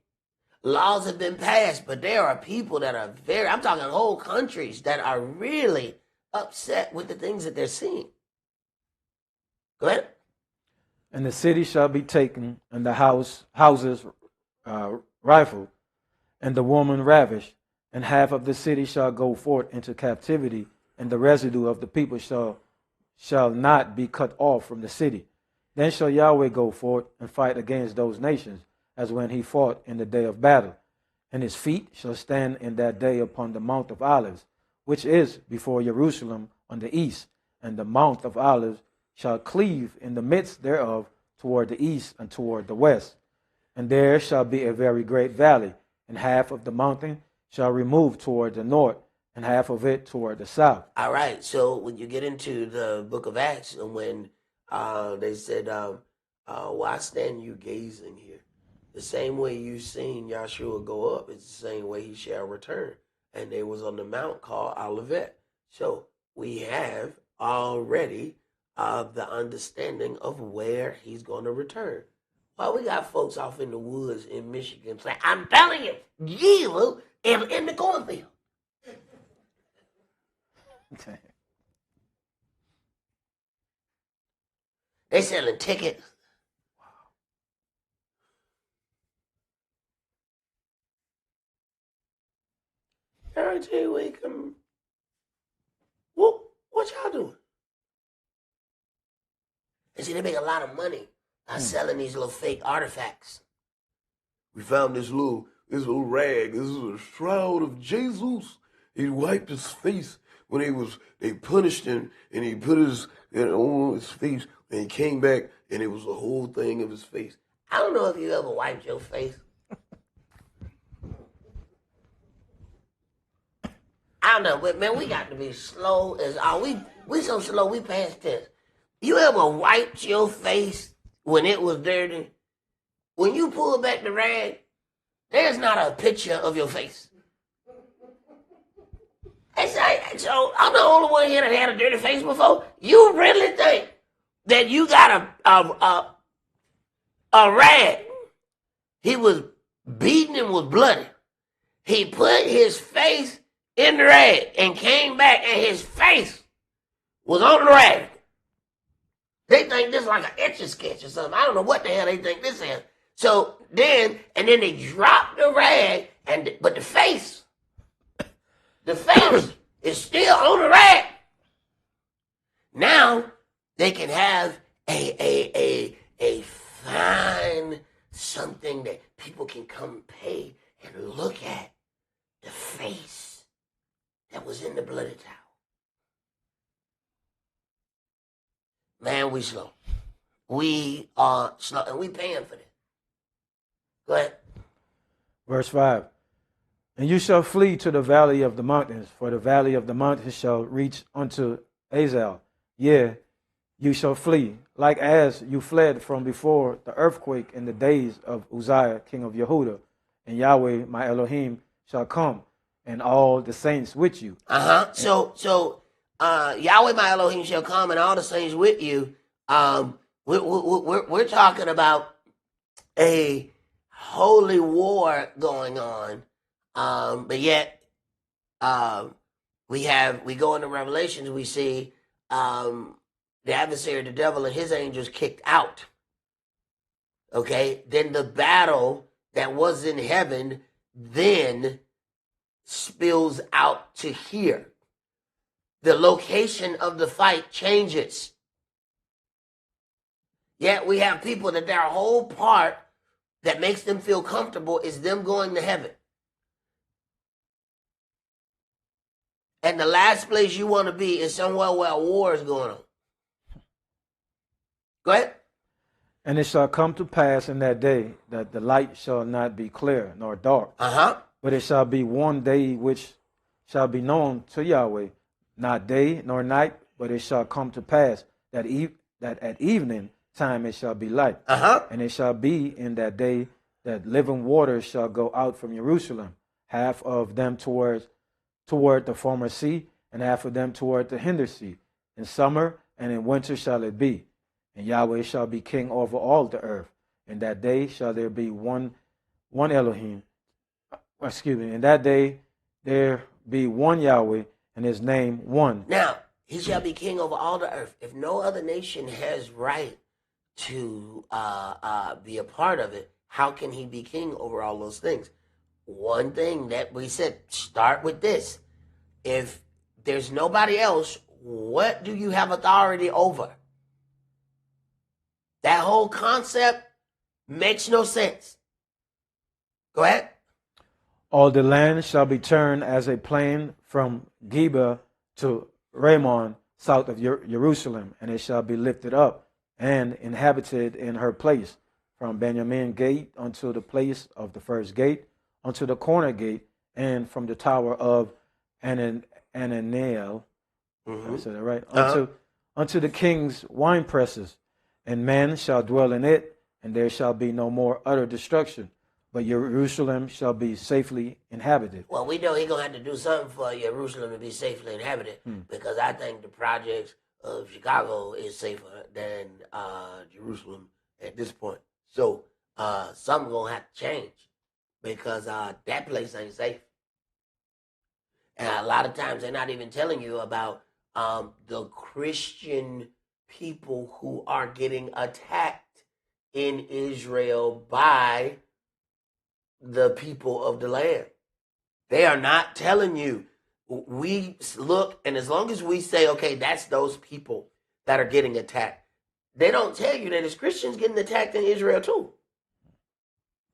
Laws have been passed, but there are people that are I'm talking whole countries that are really upset with the things that they're seeing. Go ahead. And the city shall be taken, and the houses rifled, and the woman ravished, and half of the city shall go forth into captivity, and the residue of the people shall not be cut off from the city. Then shall Yahweh go forth and fight against those nations, as when he fought in the day of battle. And his feet shall stand in that day upon the Mount of Olives, which is before Jerusalem on the east, and the Mount of Olives shall cleave in the midst thereof toward the east and toward the west. And there shall be a very great valley, and half of the mountain shall remove toward the north, and half of it toward the south. All right, so when you get into the book of Acts, and when they said, why stand you gazing here? The same way you've seen Yahshua go up, it's the same way he shall return. And they was on the mount called Olivet. So we have already the understanding of where he's going to return. Well, we got folks off in the woods in Michigan saying, I'm telling you, Jesus is in the cornfield. They selling tickets. Every day we come. What y'all doing? And see, they make a lot of money by selling these little fake artifacts. We found this little rag. This is a shroud of Jesus. He wiped his face when they punished him, and he put his on his face, and he came back, and it was the whole thing of his face. I don't know if you ever wiped your face. I don't know, but man, we got to be slow as all. We so slow, we pass tests. You ever wiped your face when it was dirty? When you pull back the rag, there's not a picture of your face. So I'm the only one here that had a dirty face before. You really think that you got a rag. He was beaten and was bloody. He put his face in the rag and came back, and his face was on the rag. They think this is like an Etch-a-Sketch or something. I don't know what the hell they think this is. So then they drop the rag, but the face is still on the rag. Now they can have a fine something that people can come pay and look at the face that was in the bloody towel. Man, we slow. We are slow, and we paying for this. Go ahead. Verse 5. And you shall flee to the valley of the mountains, for the valley of the mountains shall reach unto Esau. Yea, you shall flee, like as you fled from before the earthquake in the days of Uzziah, king of Yehudah. And Yahweh, my Elohim, shall come, and all the saints with you. So Yahweh, my Elohim, shall come, and all the saints with you. We're talking about a holy war going on, but yet we go into Revelations, we see the adversary, the devil, and his angels kicked out. Okay, then the battle that was in heaven then spills out to here. The location of the fight changes. Yet we have people that their whole part that makes them feel comfortable is them going to heaven. And the last place you want to be is somewhere where a war is going on. Go ahead. And it shall come to pass in that day that the light shall not be clear nor dark, but it shall be one day which shall be known to Yahweh, not day nor night, but it shall come to pass that at evening time it shall be light. And it shall be in that day that living waters shall go out from Jerusalem, half of them toward the former sea, and half of them toward the hinder sea. In summer and in winter shall it be. And Yahweh shall be king over all the earth. In that day shall there be one Elohim. In that day there be one Yahweh, and his name one. Now, he shall be king over all the earth. If no other nation has right to be a part of it, how can he be king over all those things? One thing that we said, start with this. If there's nobody else, what do you have authority over? That whole concept makes no sense. Go ahead. All the land shall be turned as a plain from Geba to Ramon, south of Jerusalem, and it shall be lifted up and inhabited in her place, from Benjamin gate unto the place of the first gate, unto the corner gate, and from the tower of Ananiel, I said that right, unto the king's wine presses, and man shall dwell in it, and there shall be no more utter destruction, but Jerusalem shall be safely inhabited. Well, we know he's going to have to do something for Jerusalem to be safely inhabited, because I think the projects of Chicago is safer than Jerusalem at this point. So something's going to have to change, because that place ain't safe. And a lot of times they're not even telling you about the Christian people who are getting attacked in Israel by the people of the land. They are not telling you. We look, and as long as we say, okay, that's those people that are getting attacked, they don't tell you that there's Christians getting attacked in Israel too.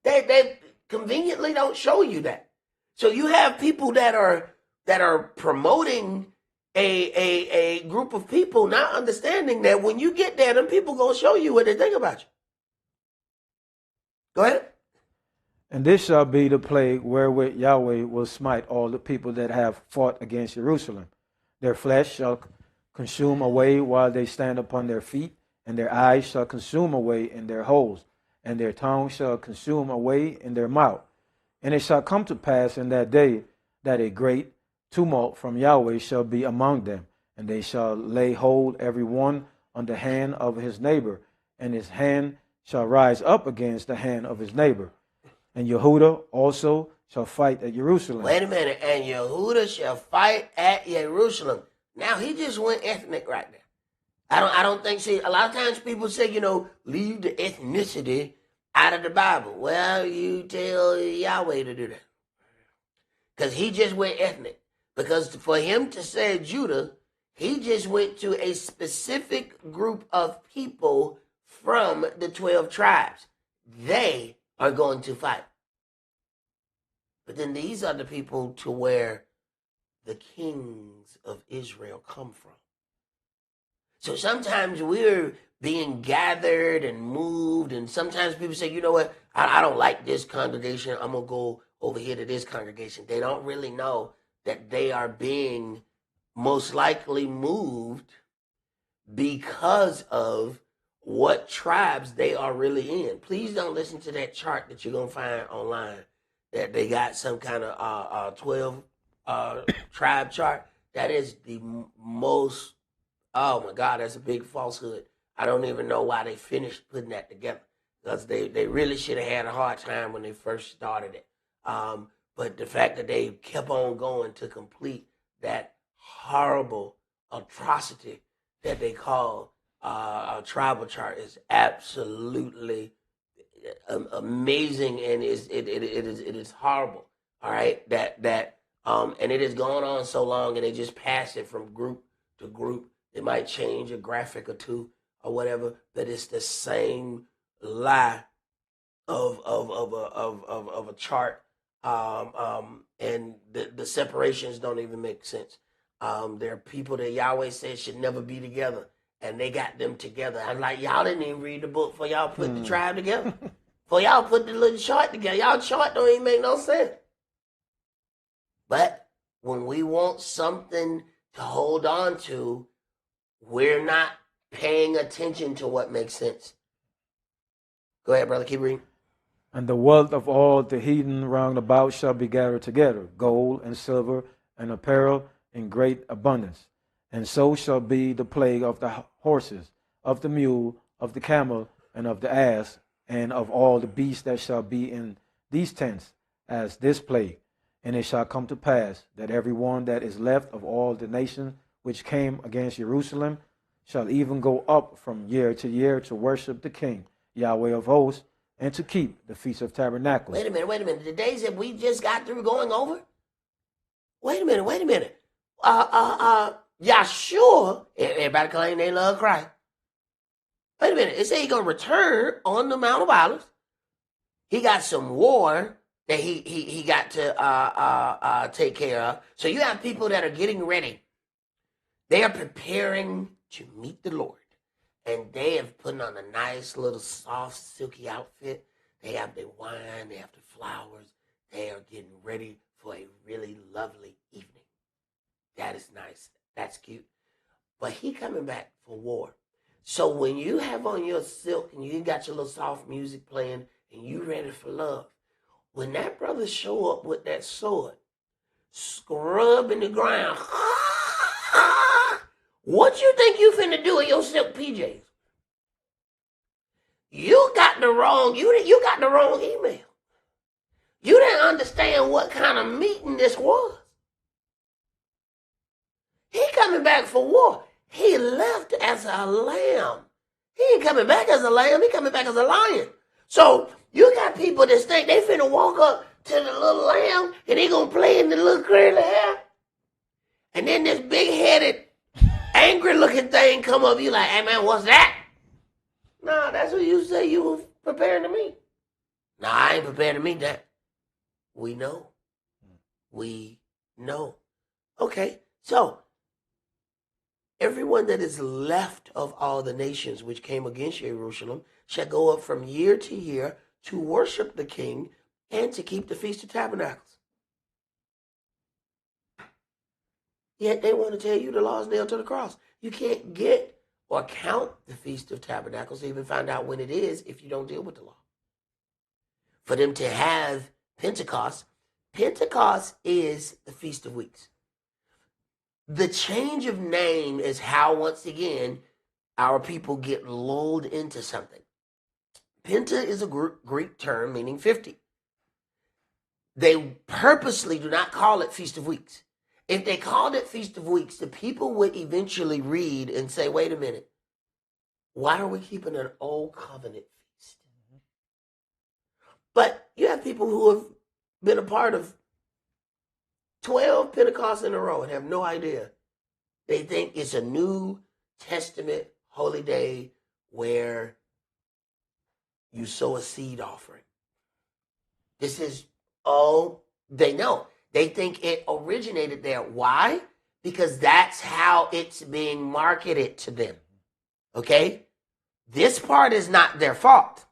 They conveniently don't show you that. So you have people that are promoting a group of people, not understanding that when you get there, them people gonna show you what they think about you. Go ahead. And this shall be the plague wherewith Yahweh will smite all the people that have fought against Jerusalem. Their flesh shall consume away while they stand upon their feet, and their eyes shall consume away in their holes, and their tongue shall consume away in their mouth. And it shall come to pass in that day that a great tumult from Yahweh shall be among them, and they shall lay hold every one on the hand of his neighbor, and his hand shall rise up against the hand of his neighbor. And Yehuda also shall fight at Jerusalem. Wait a minute. And Yehuda shall fight at Jerusalem. Now he just went ethnic right there. I don't think, see, a lot of times people say, leave the ethnicity out of the Bible. Well, you tell Yahweh to do that. Because he just went ethnic. Because for him to say Judah, he just went to a specific group of people from the 12 tribes. They are going to fight. But then these are the people to where the kings of Israel come from. So sometimes we're being gathered and moved, and sometimes people say, you know what, I don't like this congregation. I'm going to go over here to this congregation. They don't really know that they are being most likely moved because of what tribes they are really in. Please don't listen to that chart that you're going to find online that they got some kind of 12 tribe chart. That is the most, oh my God, that's a big falsehood. I don't even know why they finished putting that together, because they really should have had a hard time when they first started it. But the fact that they kept on going to complete that horrible atrocity that they call a tribal chart is absolutely amazing, and it is horrible. All right, and it has gone on so long, and they just pass it from group to group. They might change a graphic or two or whatever, but it's the same lie of a chart. And the separations don't even make sense. There are people that Yahweh says should never be together, and they got them together. I'm like, y'all didn't even read the book for y'all put the tribe together. For y'all put the little chart together. Y'all chart don't even make no sense. But when we want something to hold on to, we're not paying attention to what makes sense. Go ahead, brother. Keep reading. And the wealth of all the heathen round about shall be gathered together, gold and silver and apparel in great abundance. And so shall be the plague of the horses, of the mule, of the camel, and of the ass, and of all the beasts that shall be in these tents, as this plague. And it shall come to pass that every one that is left of all the nations which came against Jerusalem shall even go up from year to year to worship the King, Yahweh of hosts, and to keep the Feast of Tabernacles. Wait a minute. The days that we just got through going over? Wait a minute. Yahshua, everybody claim they love Christ. Wait a minute. It said he's going to return on the Mount of Olives. He got some war that he got to take care of. So you have people that are getting ready. They are preparing to meet the Lord. And they have put on a nice little soft, silky outfit. They have their wine. They have the flowers. They are getting ready for a really lovely evening. That is nice. That's cute. But he coming back for war. So when you have on your silk and you got your little soft music playing and you ready for love, when that brother show up with that sword, scrubbing the ground, what you think you finna do in your silk PJs? You got the wrong email. You didn't understand what kind of meeting this was. He coming back for war. He left as a lamb. He ain't coming back as a lamb. He coming back as a lion. So you got people that think they finna walk up to the little lamb and he gonna play in the little curly hair. And then this big-headed, angry-looking thing come up. You like, hey man, what's that? Nah, that's what you say you were preparing to meet. Nah, I ain't prepared to meet that. We know. Okay, so everyone that is left of all the nations which came against Jerusalem shall go up from year to year to worship the King and to keep the Feast of Tabernacles. Yet they want to tell you the law is nailed to the cross. You can't get or count the Feast of Tabernacles to even find out when it is if you don't deal with the law. For them to have Pentecost is the Feast of Weeks. The change of name is how, once again, our people get lulled into something. Penta is a Greek term meaning 50. They purposely do not call it Feast of Weeks. If they called it Feast of Weeks, the people would eventually read and say, wait a minute, why are we keeping an old covenant feast? But you have people who have been a part of 12 Pentecosts in a row and have no idea. They think it's a New Testament holy day where you sow a seed offering. This is all they know. They think it originated there. Why? Because that's how it's being marketed to them. Okay? This part is not their fault.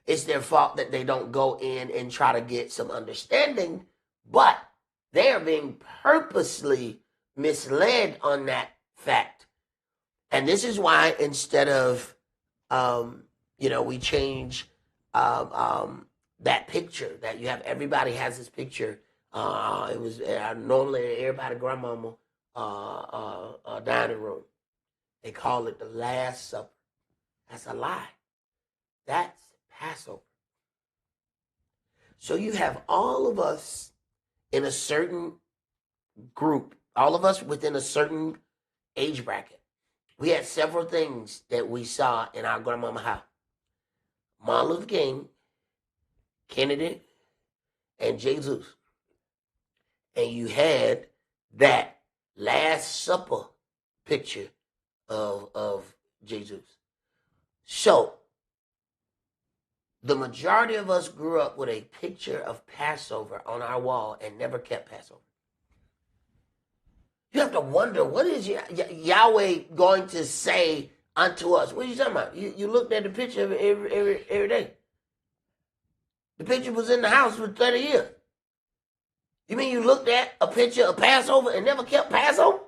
It's their fault that they don't go in and try to get some understanding, but they are being purposely misled on that fact. And this is why instead of, we change that picture that you have, everybody has this picture. It was normally everybody grandmama dining room. They call it the Last Supper. That's a lie. That's Passover. So you have all of us in a certain group, all of us within a certain age bracket. We had several things that we saw in our grandmama house. Martin Luther King, Kennedy, and Jesus. And you had that Last Supper picture of Jesus. So, the majority of us grew up with a picture of Passover on our wall and never kept Passover. You have to wonder, what is Yahweh going to say unto us? What are you talking about? You looked at the picture of it every day. The picture was in the house for 30 years. You mean you looked at a picture of Passover and never kept Passover?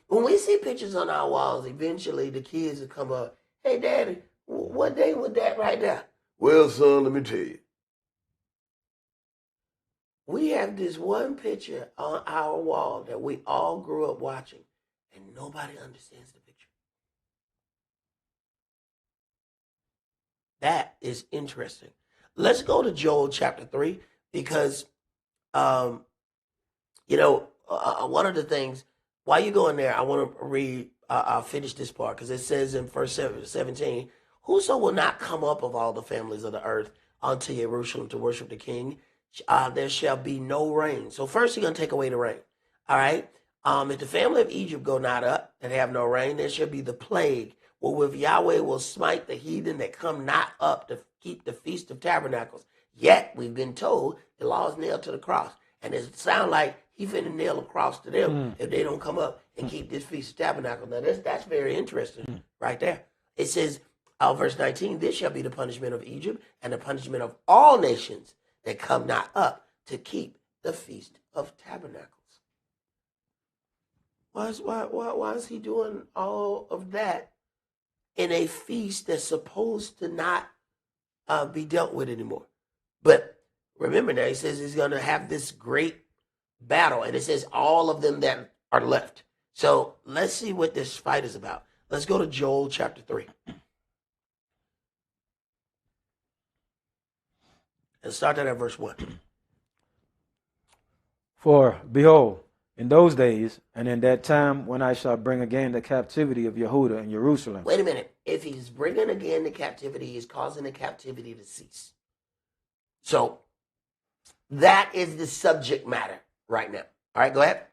When we see pictures on our walls, eventually the kids will come up, hey, Daddy, what day was that right there? Well, son, let me tell you. We have this one picture on our wall that we all grew up watching, and nobody understands the picture. That is interesting. Let's go to Joel chapter 3 because, one of the things, while you're going there, I want to read, I'll finish this part because it says in verse 17, whoso will not come up of all the families of the earth unto Jerusalem to worship the King, there shall be no rain. So first he's going to take away the rain. All right. If the family of Egypt go not up and have no rain, there shall be the plague, wherewith Yahweh will smite the heathen that come not up to keep the Feast of Tabernacles. Yet we've been told the law is nailed to the cross. And it sounds like he finna nail a cross to them if they don't come up and keep this Feast of Tabernacles. Now that's very interesting right there. It says, verse 19, this shall be the punishment of Egypt and the punishment of all nations that come not up to keep the Feast of Tabernacles. Why is he doing all of that in a feast that's supposed to not be dealt with anymore? But remember now, he says he's going to have this great battle, and it says all of them that are left. So let's see what this fight is about. Let's go to Joel chapter 3. And start that at verse 1. For behold, in those days and in that time when I shall bring again the captivity of Yehuda and Jerusalem. Wait a minute. If he's bringing again the captivity, he's causing the captivity to cease. So that is the subject matter right now. All right, go ahead.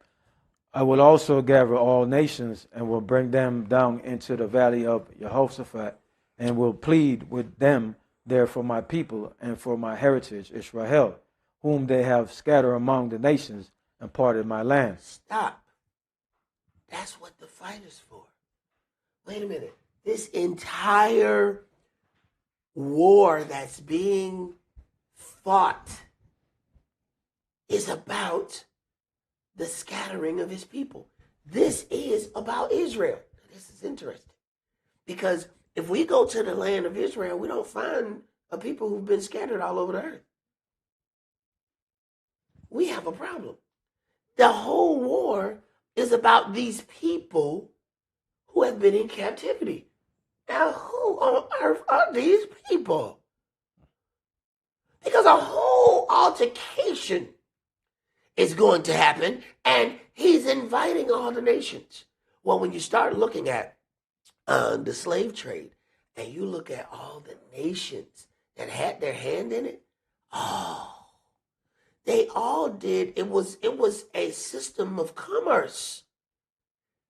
I will also gather all nations and will bring them down into the valley of Jehoshaphat and will plead with them there for my people and for my heritage Israel, whom they have scattered among the nations and parted my land. Stop. That's what the fight is for. Wait a minute. This entire war that's being fought is about the scattering of his people. This is about Israel. This is interesting. Because if we go to the land of Israel, we don't find a people who've been scattered all over the earth. We have a problem. The whole war is about these people who have been in captivity. Now, who on earth are these people? Because a whole altercation is going to happen, and he's inviting all the nations. Well, when you start looking at the slave trade, and you look at all the nations that had their hand in it, they all did. It was a system of commerce.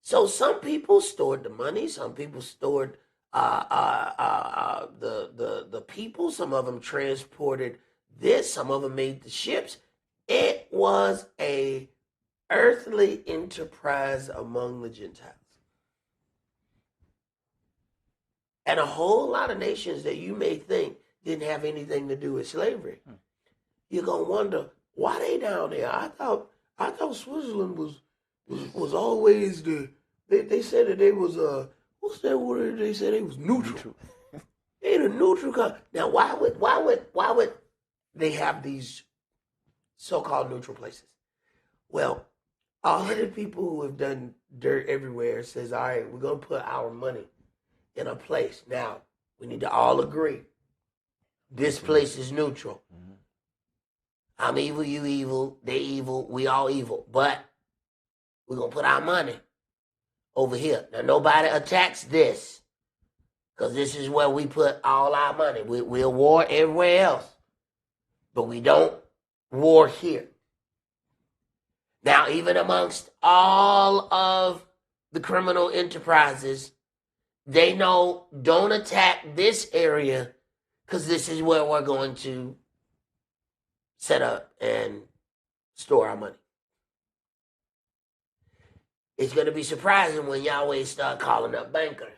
So some people stored the money, some people stored the people, some of them transported this, some of them made the ships. It was a earthly enterprise among the Gentiles. And a whole lot of nations that you may think didn't have anything to do with slavery. You're gonna wonder why they down there. I thought Switzerland was always the. They said that they was what's that word? They said they was neutral. They the neutral country. Now why would they have these so-called neutral places? Well, all of the people who have done dirt everywhere says, all right, we're gonna put our money in a place. Now we need to all agree. This place is neutral. I'm evil, you evil, they evil, we all evil. But we're going to put our money over here. Now, nobody attacks this because this is where we put all our money. We'll war everywhere else, but we don't war here. Now, even amongst all of the criminal enterprises, they know don't attack this area because this is where we're going to set up and store our money. It's going to be surprising when Yahweh start calling up bankers.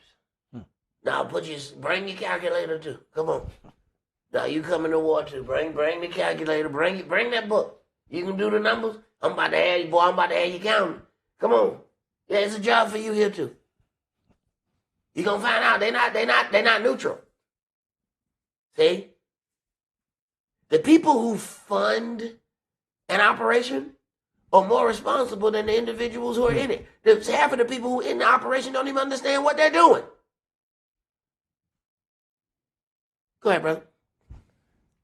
Now bring your calculator too. Come on. Now you coming to war too. Bring the calculator. Bring that book. You can do the numbers. I'm about to have you, boy. I'm about to have you counting. Come on. Yeah, it's a job for you here too. You're gonna find out they're not neutral. See? The people who fund an operation are more responsible than the individuals who are in it. Half of the people who are in the operation don't even understand what they're doing. Go ahead, brother.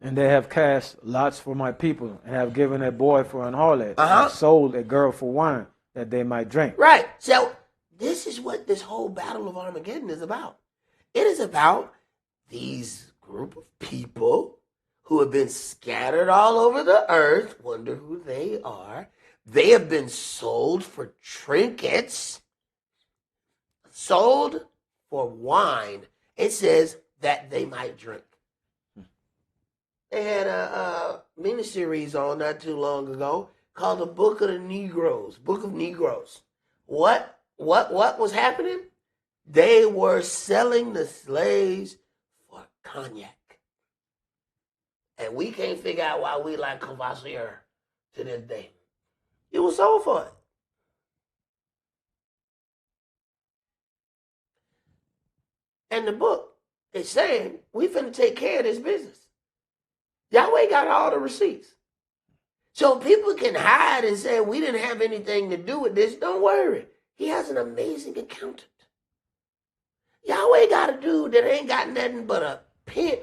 And they have cast lots for my people, and have given a boy for an harlot, and sold a girl for wine, that they might drink. Right. So this is what this whole battle of Armageddon is about. It is about these group of people who have been scattered all over the earth. Wonder who they are. They have been sold for trinkets, sold for wine. It says that they might drink. They had a miniseries on not too long ago called the Book of the Negroes, Book of Negroes. What was happening? They were selling the slaves for cognac. And we can't figure out why we like Cavassier to this day. It was sold for it. And the book is saying, we finna take care of this business. Yahweh got all the receipts. So people can hide and say, we didn't have anything to do with this. Don't worry. He has an amazing accountant. Yahweh got a dude that ain't got nothing but a pen.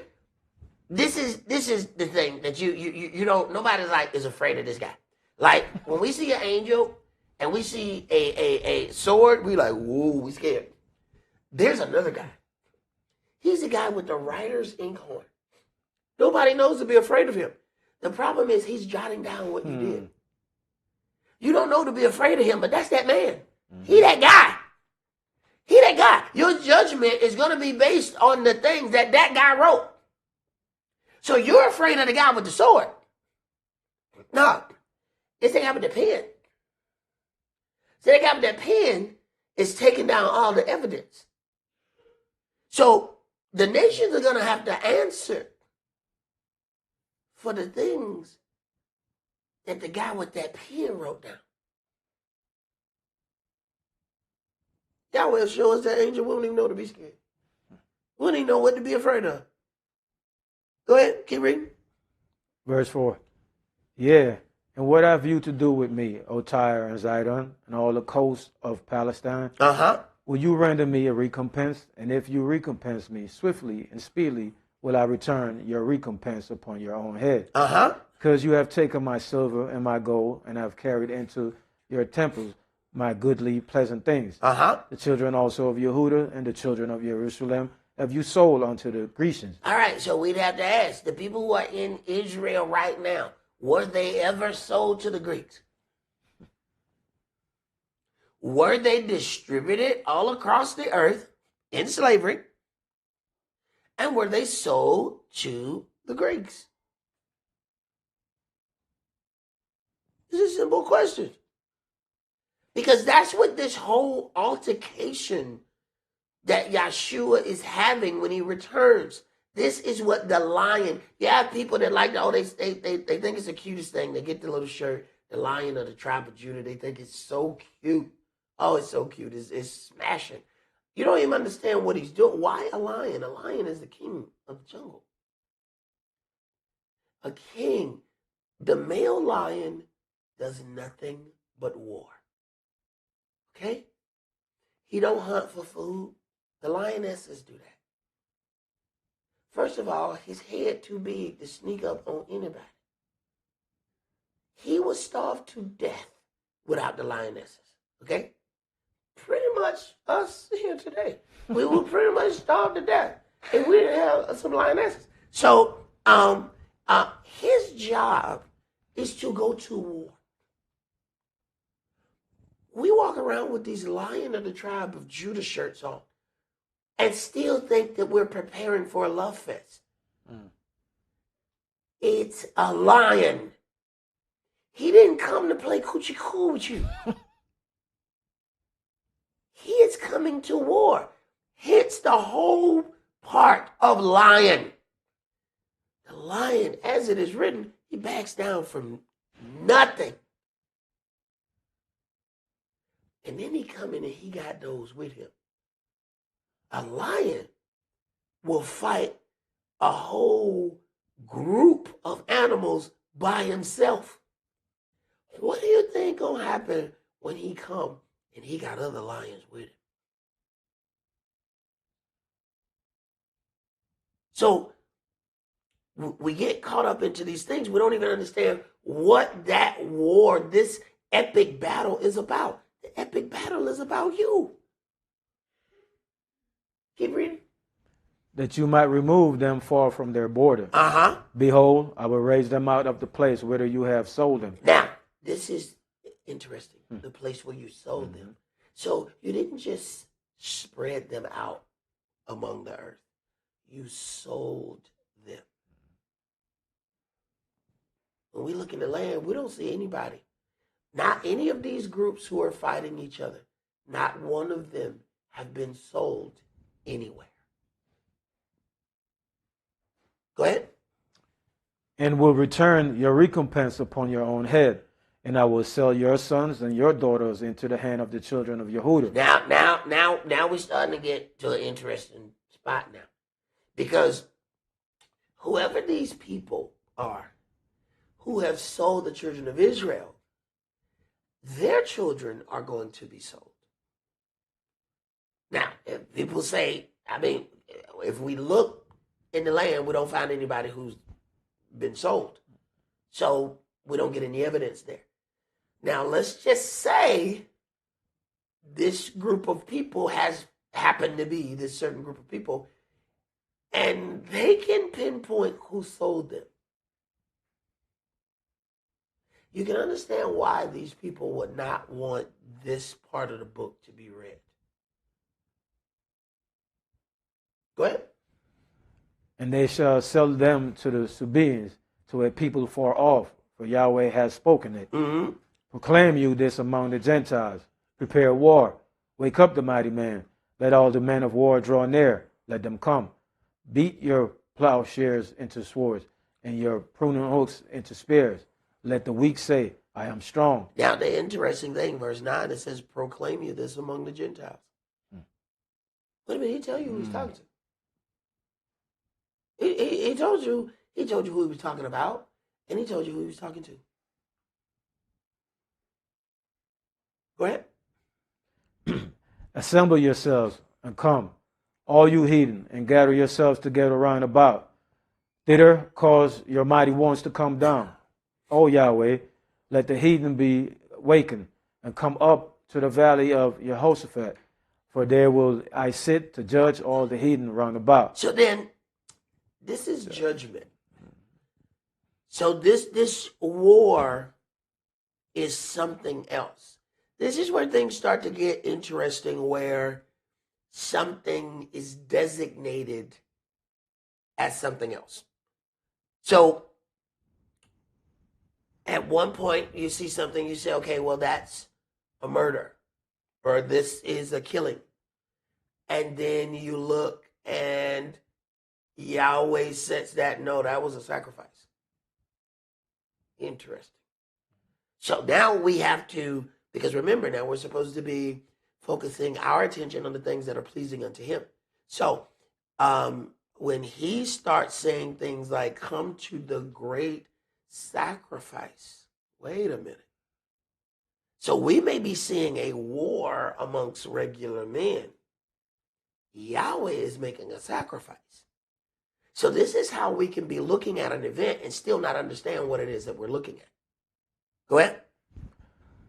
This is the thing that you know, nobody's like is afraid of this guy. Like when we see an angel and we see a sword, we like, whoa, we scared. There's another guy. He's the guy with the writer's inkhorn. Nobody knows to be afraid of him. The problem is he's jotting down what you did. You don't know to be afraid of him, but that's that man. He that guy. He that guy. Your judgment is going to be based on the things that guy wrote. So you're afraid of the guy with the sword. No. It's the guy with the pen. So the guy with that pen is taking down all the evidence. So the nations are going to have to answer for the things that the guy with that pen wrote down. Yahweh will show us that angel won't even know to be scared. Wouldn't even know what to be afraid of. Go ahead, keep reading. Verse 4. Yeah, And what have you to do with me, O Tyre and Zidon, and all the coasts of Palestine? Will you render me a recompense? And if you recompense me swiftly and speedily, will I return your recompense upon your own head? Because you have taken my silver and my gold, and have carried into your temples my goodly, pleasant things. The children also of Yehuda and the children of Jerusalem have you sold unto the Grecians. All right, so we'd have to ask the people who are in Israel right now, were they ever sold to the Greeks? Were they distributed all across the earth in slavery? And were they sold to the Greeks? This is a simple question. Because that's what this whole altercation that Yeshua is having when he returns. This is what the lion. You have people that like, they think it's the cutest thing. They get the little shirt, the lion of the tribe of Judah. They think it's so cute. Oh, it's so cute. It's smashing. You don't even understand what he's doing. Why a lion? A lion is the king of the jungle. A king. The male lion does nothing but war. Okay? He don't hunt for food. The lionesses do that. First of all, his head too big to sneak up on anybody. He was starved to death without the lionesses. Okay? Pretty much us here today. We were pretty much starved to death if we didn't have some lionesses. So his job is to go to war. We walk around with these Lion of the Tribe of Judah shirts on and still think that we're preparing for a love fest. It's a lion. He didn't come to play coochie coo with you. He is coming to war. Hence the whole part of lion. The lion, as it is written, he backs down from nothing. And then he come in and he got those with him. A lion will fight a whole group of animals by himself. What do you think gonna happen when he come and he got other lions with him? So we get caught up into these things. We don't even understand what that war, this epic battle is about. The epic battle is about you. Keep reading. That you might remove them far from their border. Behold, I will raise them out of the place whither you have sold them. Now, this is interesting. The place where you sold them. So you didn't just spread them out among the earth. You sold them. When we look in the land, we don't see anybody. Not any of these groups who are fighting each other. Not one of them have been sold anywhere. Go ahead. And will return your recompense upon your own head. And I will sell your sons and your daughters into the hand of the children of Yehuda. Now we're starting to get to an interesting spot now. Because whoever these people are who have sold the children of Israel, their children are going to be sold. Now, if people say, if we look in the land, we don't find anybody who's been sold. So we don't get any evidence there. Now, let's just say this group of people has happened to be this certain group of people, and they can pinpoint who sold them. You can understand why these people would not want this part of the book to be read. Go ahead. And they shall sell them to the Sabaeans, to a people far off, for Yahweh has spoken it. Proclaim you this among the Gentiles. Prepare war. Wake up the mighty man. Let all the men of war draw near. Let them come. Beat your plowshares into swords, and your pruning hooks into spears. Let the weak say, I am strong. Now, the interesting thing, verse 9, it says, proclaim you this among the Gentiles. Wait a minute, he tell you who he's talking to. He told you who he was talking about, and he told you who he was talking to. Go ahead. Assemble yourselves and come, all you heathen, and gather yourselves together round about. Thither cause your mighty ones to come down. O Yahweh, let the heathen be wakened and come up to the valley of Jehoshaphat, for there will I sit to judge all the heathen round about. So then, this is judgment. So this war is something else. This is where things start to get interesting, where something is designated as something else. So at one point you see something, you say, okay, well, that's a murder, or this is a killing. And then you look and Yahweh sets that, no, that was a sacrifice. Interesting. So now we have to, because remember, now we're supposed to be focusing our attention on the things that are pleasing unto him. So when he starts saying things like, come to the great sacrifice, wait a minute. So we may be seeing a war amongst regular men. Yahweh is making a sacrifice. So this is how we can be looking at an event and still not understand what it is that we're looking at. Go ahead.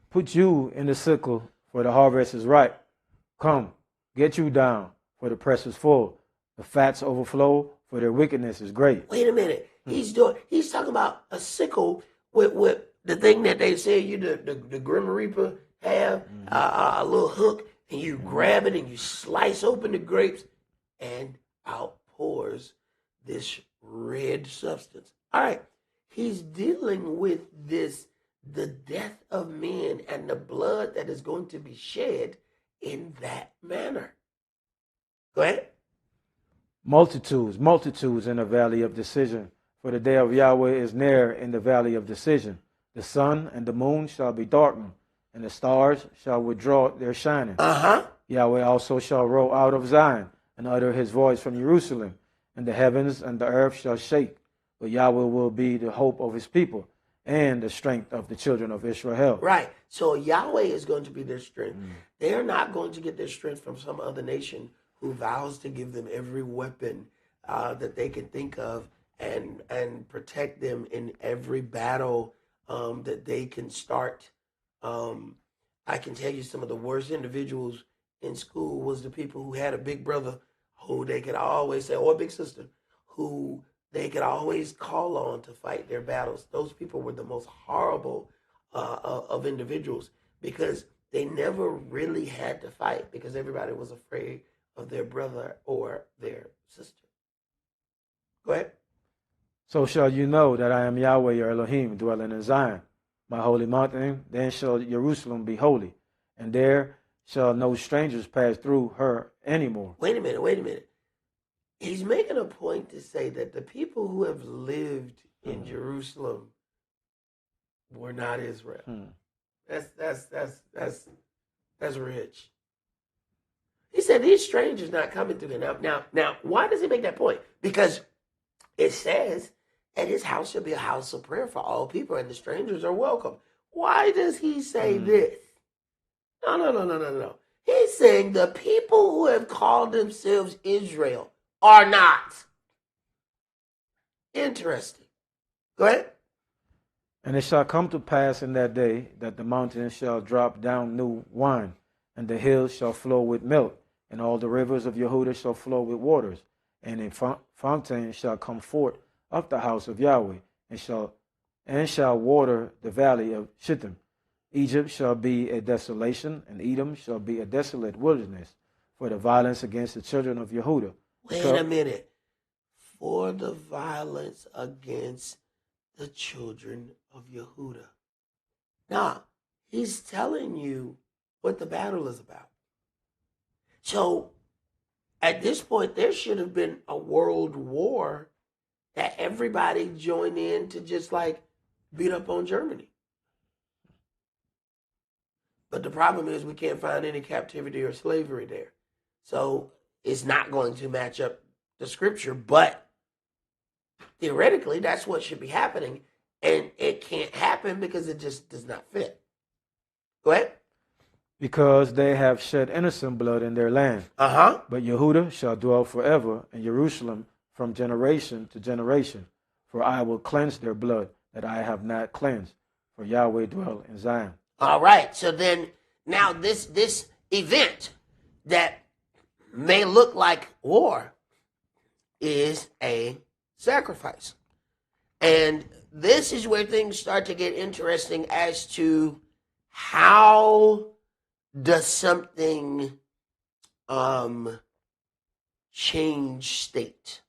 Put you in the sickle, for the harvest is ripe. Come, get you down, for the press is full. The fats overflow, for their wickedness is great. Wait a minute. He's talking about a sickle with the thing that they say the Grim Reaper have, a little hook, and you grab it and you slice open the grapes, and out pours this red substance. All right. He's dealing with this, the death of men and the blood that is going to be shed in that manner. Go ahead. Multitudes, multitudes in the valley of decision. For the day of Yahweh is near in the valley of decision. The sun and the moon shall be darkened, and the stars shall withdraw their shining. Yahweh also shall roll out of Zion, and utter his voice from Jerusalem. And the heavens and the earth shall shake. But Yahweh will be the hope of his people, and the strength of the children of Israel. Right. So Yahweh is going to be their strength. They are not going to get their strength from some other nation who vows to give them every weapon that they can think of and protect them in every battle that they can start. I can tell you some of the worst individuals in school was the people who had a big brother who they could always say, or a big sister, who they could always call on to fight their battles. Those people were the most horrible of individuals because they never really had to fight because everybody was afraid of their brother or their sister. Go ahead. So shall you know that I am Yahweh your Elohim, dwelling in Zion, my holy mountain. Then shall Jerusalem be holy, and there shall no strangers pass through her anymore. Wait a minute. He's making a point to say that the people who have lived in Jerusalem were not Israel. That's rich. He said these strangers not coming through there. Now, why does he make that point? Because it says, and his house shall be a house of prayer for all people, and the strangers are welcome. Why does he say this? No. He's saying the people who have called themselves Israel are not. Interesting. Go ahead. And it shall come to pass in that day that the mountains shall drop down new wine, and the hills shall flow with milk, and all the rivers of Yehudah shall flow with waters, and a fountain shall come forth of the house of Yahweh, and shall water the valley of Shittim. Egypt shall be a desolation, and Edom shall be a desolate wilderness, for the violence against the children of Yehudah. Wait a minute. For the violence against the children of Yehudah. Now, he's telling you what the battle is about. So, at this point, there should have been a world war that everybody joined in to just like beat up on Germany. But the problem is we can't find any captivity or slavery there. So it's not going to match up the scripture, but theoretically that's what should be happening. And it can't happen because it just does not fit. Go ahead. because they have shed innocent blood in their land. Uh-huh. But Yehuda shall dwell forever in Jerusalem from generation to generation. For I will cleanse their blood that I have not cleansed. For Yahweh dwell in Zion. All right. So then now this event that may look like war is a sacrifice. And this is where things start to get interesting as to how does something change state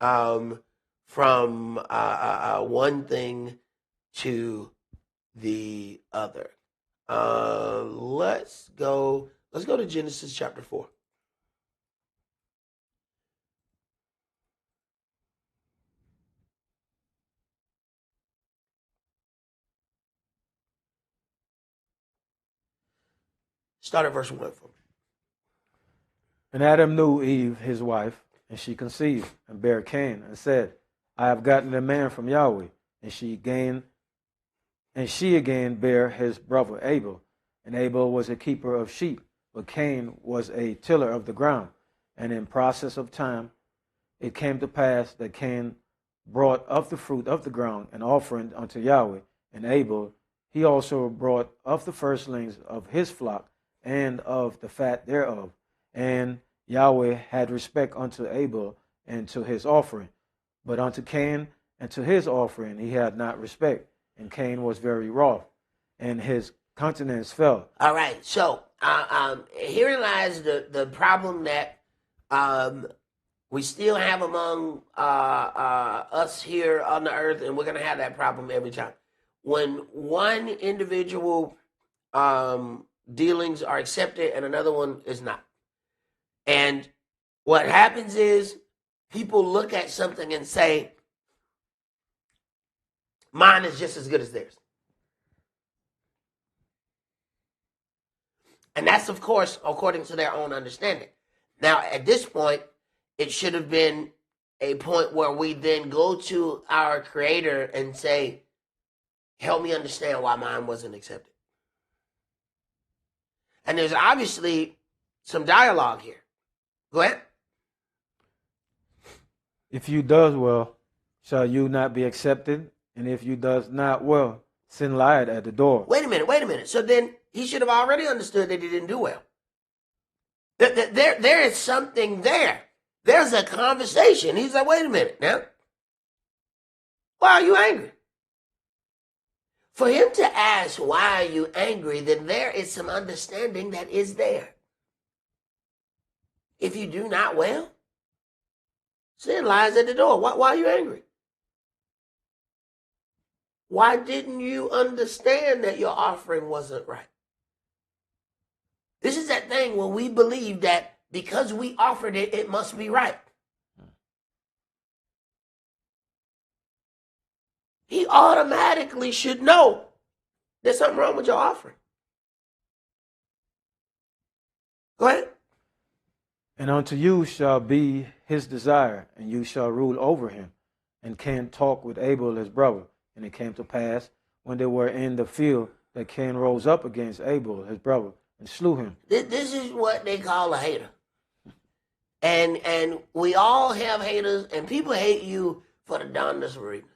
from one thing to the other. Let's go to Genesis chapter 4. Start at verse 1 for me. And Adam knew Eve, his wife, and she conceived and bare Cain, and said, I have gotten a man from Yahweh. And she again bare his brother Abel. And Abel was a keeper of sheep, but Cain was a tiller of the ground. And in process of time, it came to pass that Cain brought of the fruit of the ground an offering unto Yahweh. And Abel, he also brought of the firstlings of his flock and of the fat thereof. And Yahweh had respect unto Abel and to his offering. But unto Cain and to his offering he had not respect. And Cain was very wroth, and his countenance fell. All right. So herein lies the problem that we still have among us here on the earth, and we're going to have that problem every time. When one individual dealings are accepted and another one is not. And what happens is people look at something and say, mine is just as good as theirs. And that's, of course, according to their own understanding. Now, at this point, it should have been a point where we then go to our Creator and say, help me understand why mine wasn't accepted. And there's obviously some dialogue here. Go ahead. If you does well, shall you not be accepted? And if you does not well, sin lieth at the door. Wait a minute. So then he should have already understood that he didn't do well. There is something there. There's a conversation. He's like, wait a minute now. Why are you angry? For him to ask, why are you angry, then there is some understanding that is there. If you do not well, sin lies at the door. Why are you angry? Why didn't you understand that your offering wasn't right? This is that thing where we believe that because we offered it, it must be right. He automatically should know there's something wrong with your offering. Go ahead. And unto you shall be his desire, and you shall rule over him. And Cain talked with Abel his brother. And it came to pass, when they were in the field, that Cain rose up against Abel his brother, and slew him. This is what they call a hater. And we all have haters, and people hate you for the darndest reason.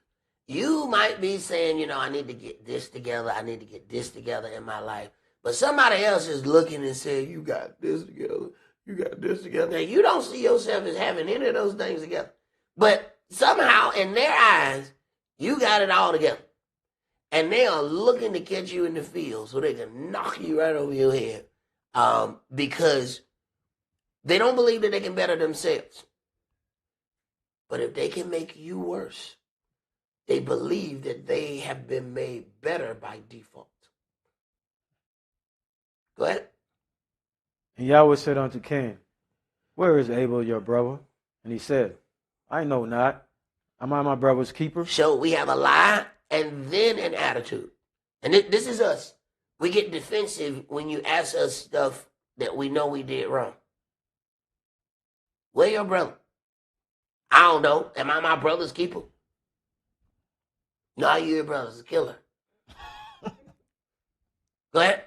You might be saying, I need to get this together. I need to get this together in my life. But somebody else is looking and saying, you got this together. You got this together. Now, you don't see yourself as having any of those things together. But somehow, in their eyes, you got it all together. And they are looking to catch you in the field so they can knock you right over your head. Because they don't believe that they can better themselves. But if they can make you worse, they believe that they have been made better by default. Go ahead. And Yahweh said unto Cain, where is Abel your brother? And he said, I know not. Am I my brother's keeper? So we have a lie and then an attitude. And this is us. We get defensive when you ask us stuff that we know we did wrong. Where your brother? I don't know. Am I my brother's keeper? No, you your brother's killer. Go ahead.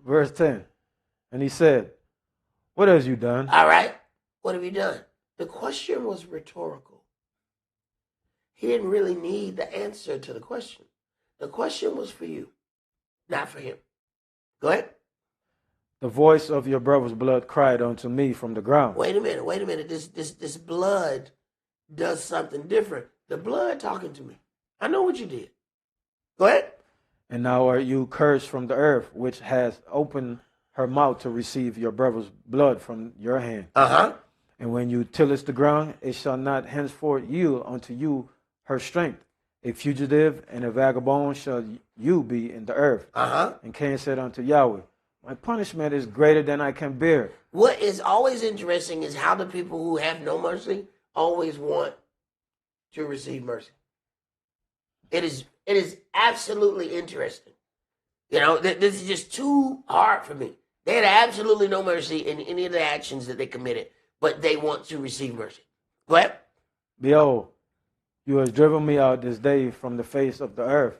Verse 10. And he said, what have you done? All right. What have you done? The question was rhetorical. He didn't really need the answer to the question. The question was for you, not for him. Go ahead. The voice of your brother's blood cried unto me from the ground. Wait a minute. This blood does something different. The blood talking to me. I know what you did. Go ahead. And now are you cursed from the earth, which has opened her mouth to receive your brother's blood from your hand. And when you tillest the ground, it shall not henceforth yield unto you her strength. A fugitive and a vagabond shall you be in the earth. And Cain said unto Yahweh, my punishment is greater than I can bear. What is always interesting is how the people who have no mercy always want to receive mercy. It is absolutely interesting. You know, this is just too hard for me. They had absolutely no mercy in any of the actions that they committed, but they want to receive mercy. Go ahead. Behold, you have driven me out this day from the face of the earth,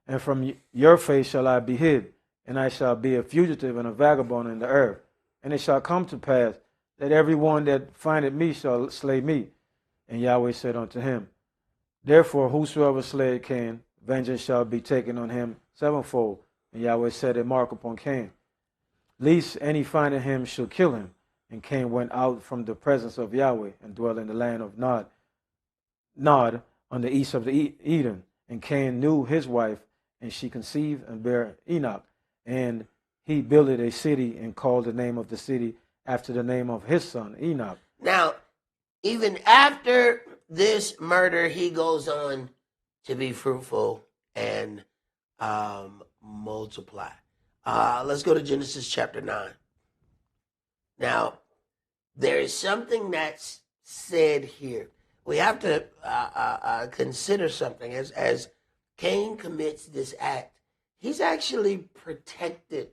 and from your face shall I be hid, and I shall be a fugitive and a vagabond in the earth. And it shall come to pass that every one that findeth me shall slay me. And Yahweh said unto him, therefore whosoever slayeth Cain, vengeance shall be taken on him sevenfold. And Yahweh set a mark upon Cain, lest any finding him should kill him. And Cain went out from the presence of Yahweh and dwelt in the land of Nod on the east of the Eden. And Cain knew his wife, and she conceived and bare Enoch. And he builded a city and called the name of the city after the name of his son Enoch. Now, even after this murder, he goes on to be fruitful and multiply. Let's go to Genesis chapter 9. Now, there is something that's said here. We have to consider something. As Cain commits this act, he's actually protected.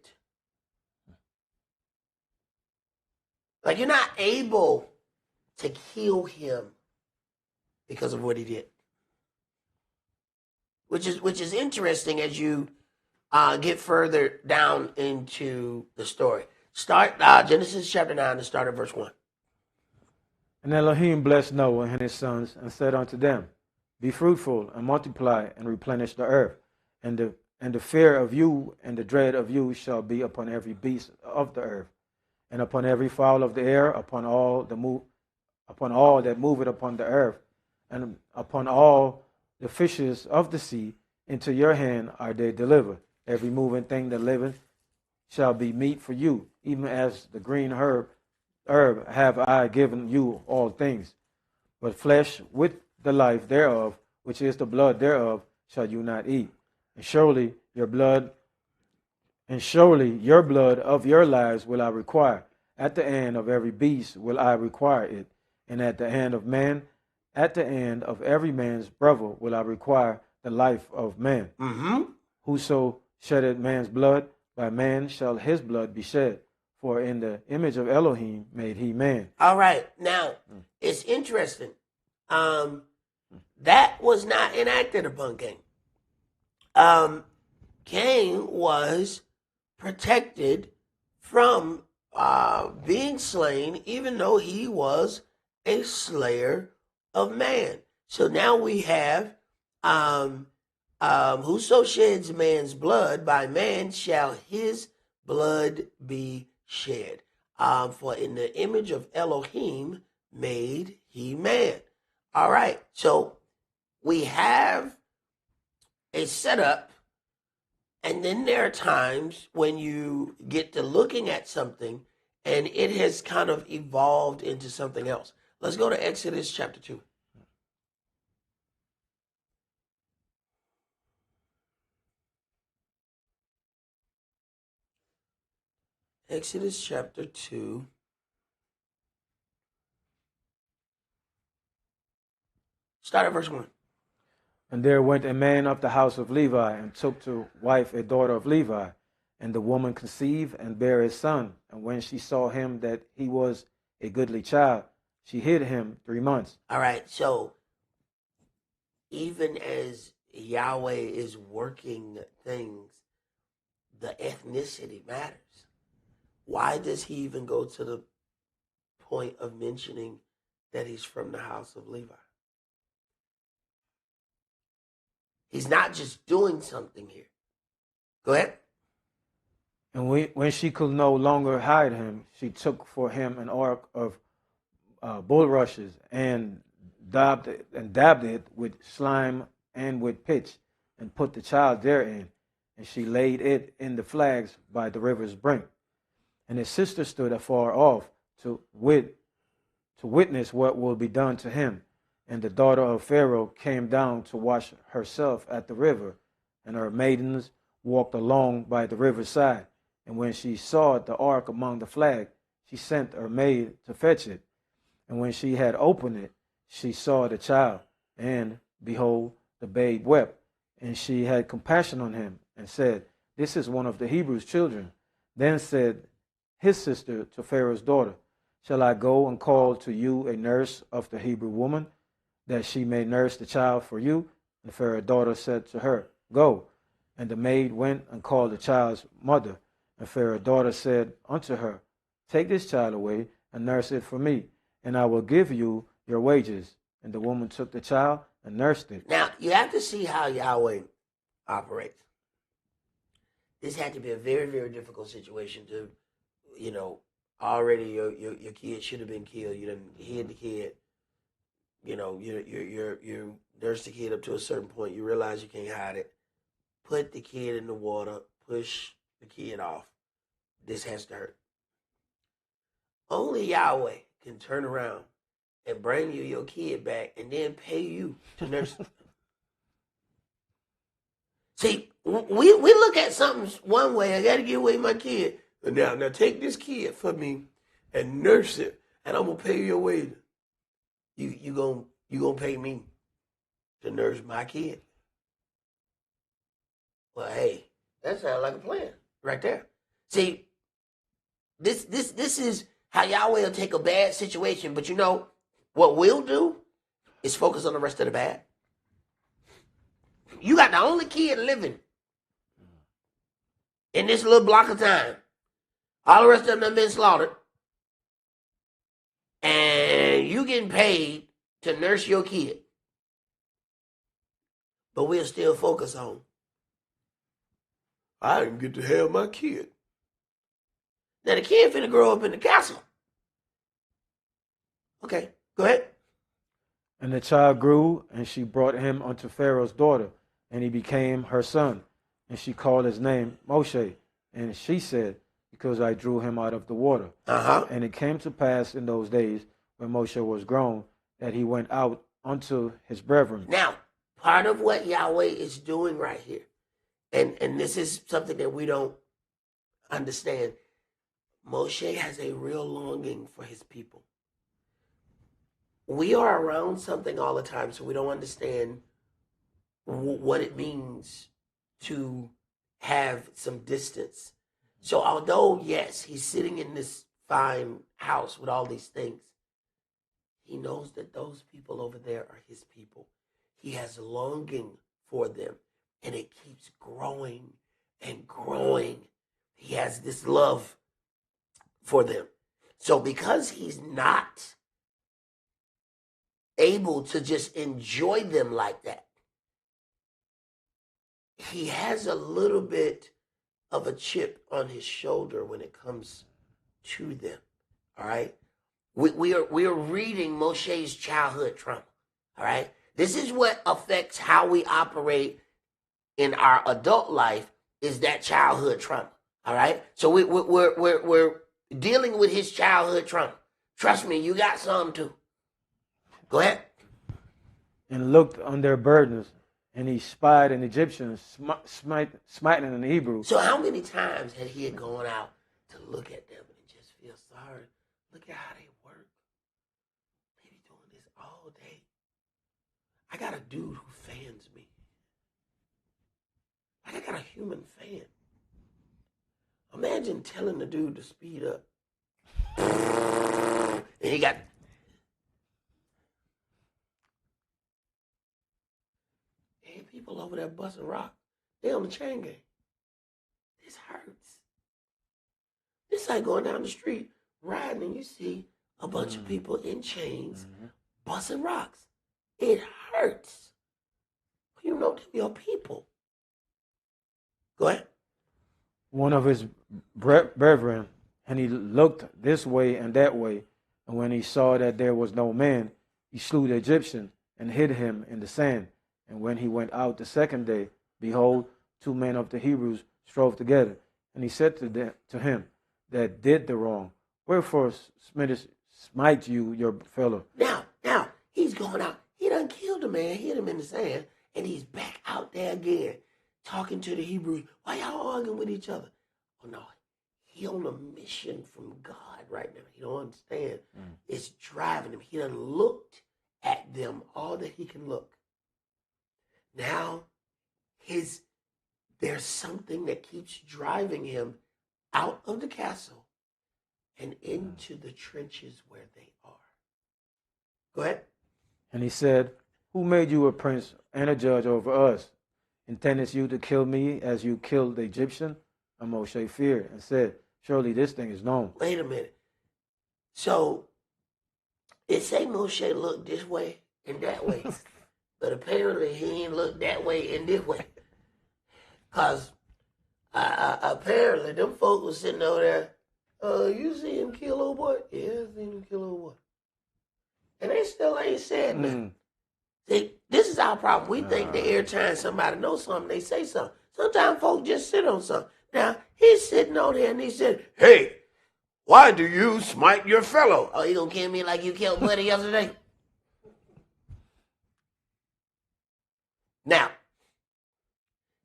Like, you're not able to kill him because of what he did. Which is interesting as you get further down into the story. Start Genesis chapter 9 and start at verse 1. And Elohim blessed Noah and his sons and said unto them, be fruitful and multiply and replenish the earth. And the fear of you and the dread of you shall be upon every beast of the earth, and upon every fowl of the air, upon all that moveth upon the earth, and upon all the fishes of the sea. Into your hand are they delivered. Every moving thing that liveth shall be meat for you, even as the green herb have I given you all things. But flesh with the life thereof, which is the blood thereof, shall you not eat. And surely your blood of your lives will I require. At the end of every beast will I require it. And at the hand of every man's brother will I require the life of man. Whoso sheddeth man's blood, by man shall his blood be shed. For in the image of Elohim made he man. All right. Now, it's interesting. That was not enacted upon Cain. Cain was protected from being slain, even though he was a slayer of man. So now we have whoso sheds man's blood, by man shall his blood be shed. For in the image of Elohim made he man. All right. So we have a setup, and then there are times when you get to looking at something and it has kind of evolved into something else. Let's go to Exodus chapter 2. Exodus chapter 2. Start at verse 1. And there went a man of the house of Levi, and took to wife a daughter of Levi. And the woman conceived and bare a son. And when she saw him that he was a goodly child, she hid him 3 months. All right, so even as Yahweh is working things, the ethnicity matters. Why does he even go to the point of mentioning that he's from the house of Levi? He's not just doing something here. Go ahead. And when she could no longer hide him, she took for him an ark of bulrushes and dabbed it with slime and with pitch, and put the child therein. And she laid it in the flags by the river's brink. And his sister stood afar off to witness what will be done to him. And the daughter of Pharaoh came down to wash herself at the river, and her maidens walked along by the river's side. And when she saw the ark among the flag, she sent her maid to fetch it. And when she had opened it, she saw the child, and behold, the babe wept. And she had compassion on him, and said, This is one of the Hebrews' children. Then said his sister to Pharaoh's daughter, Shall I go and call to you a nurse of the Hebrew woman, that she may nurse the child for you? And Pharaoh's daughter said to her, Go. And the maid went and called the child's mother. And Pharaoh's daughter said unto her, Take this child away and nurse it for me, and I will give you your wages. And the woman took the child and nursed it. Now, you have to see how Yahweh operates. This had to be a very, very difficult situation to, already your kid should have been killed. You done hid the kid. You nurse the kid up to a certain point. You realize you can't hide it. Put the kid in the water. Push the kid off. This has to hurt. Only Yahweh can turn around and bring you your kid back and then pay you to nurse it. See, we look at something one way. I got to give away my kid. Now take this kid for me and nurse it, and I'm gonna pay you your wages. You gonna pay me to nurse my kid? Well, hey, that sounds like a plan right there. See, this is how Yahweh will take a bad situation, but what we'll do is focus on the rest of the bad. You got the only kid living in this little block of time. All the rest of them have been slaughtered. And you getting paid to nurse your kid. But we'll still focus on, I didn't get to have my kid. Now the kid finna grow up in the castle. Okay, go ahead. And the child grew, and she brought him unto Pharaoh's daughter, and he became her son. And she called his name Moshe. And she said, Because I drew him out of the water. And it came to pass in those days, when Moshe was grown, that he went out unto his brethren. Now, part of what Yahweh is doing right here, and this is something that we don't understand, Moshe has a real longing for his people. We are around something all the time, so we don't understand what it means to have some distance. So although, yes, he's sitting in this fine house with all these things, he knows that those people over there are his people. He has longing for them, and it keeps growing and growing. He has this love for them. So because he's not able to just enjoy them like that, he has a little bit of a chip on his shoulder when it comes to them. All right? We are reading Moshe's childhood trauma. All right? This is what affects how we operate in our adult life, is that childhood trauma. All right? So we're dealing with his childhood trauma. Trust me, you got some too. Go ahead. And looked on their burdens, and he spied an Egyptian smiting an Hebrew. So how many times had he gone out to look at them and just feel sorry? Look at how they work. They be doing this all day. I got a dude who fans me. Like I got a human fan. Imagine telling the dude to speed up. And he got... Hey, people over there busting rock. They on the chain gang. This hurts. It's like going down the street, riding, and you see a bunch of people in chains, busting rocks. It hurts. You know them your people. Go ahead. One of his brethren, and he looked this way and that way, and when he saw that there was no man, he slew the Egyptian and hid him in the sand. And when he went out the second day, behold, 2 men of the Hebrews strove together. And he said to him that did the wrong, wherefore smite you your fellow? Now, he's going out. He done killed a man, hit him in the sand, and he's back out there again, talking to the Hebrews. Why y'all arguing with each other? Oh, no. He on a mission from God right now. He don't understand. It's driving him. He done looked at them all that he can look. Now, there's something that keeps driving him out of the castle and into the trenches where they are. Go ahead. And he said, who made you a prince and a judge over us? Intendest you to kill me as you killed the Egyptian? And Moshe feared and said, surely this thing is known. Wait a minute. So, it say Moshe looked this way and that way. But apparently he ain't looked that way and this way. Because apparently them folk was sitting over there, you see him kill old boy? Yeah, I seen him kill old boy. And they still ain't said nothing. See, this is our problem. We think that every time somebody knows something, they say something. Sometimes folks just sit on something. Now, he's sitting on here and he said, hey, why do you smite your fellow? Oh, you gonna kill me like you killed Buddy yesterday? Now,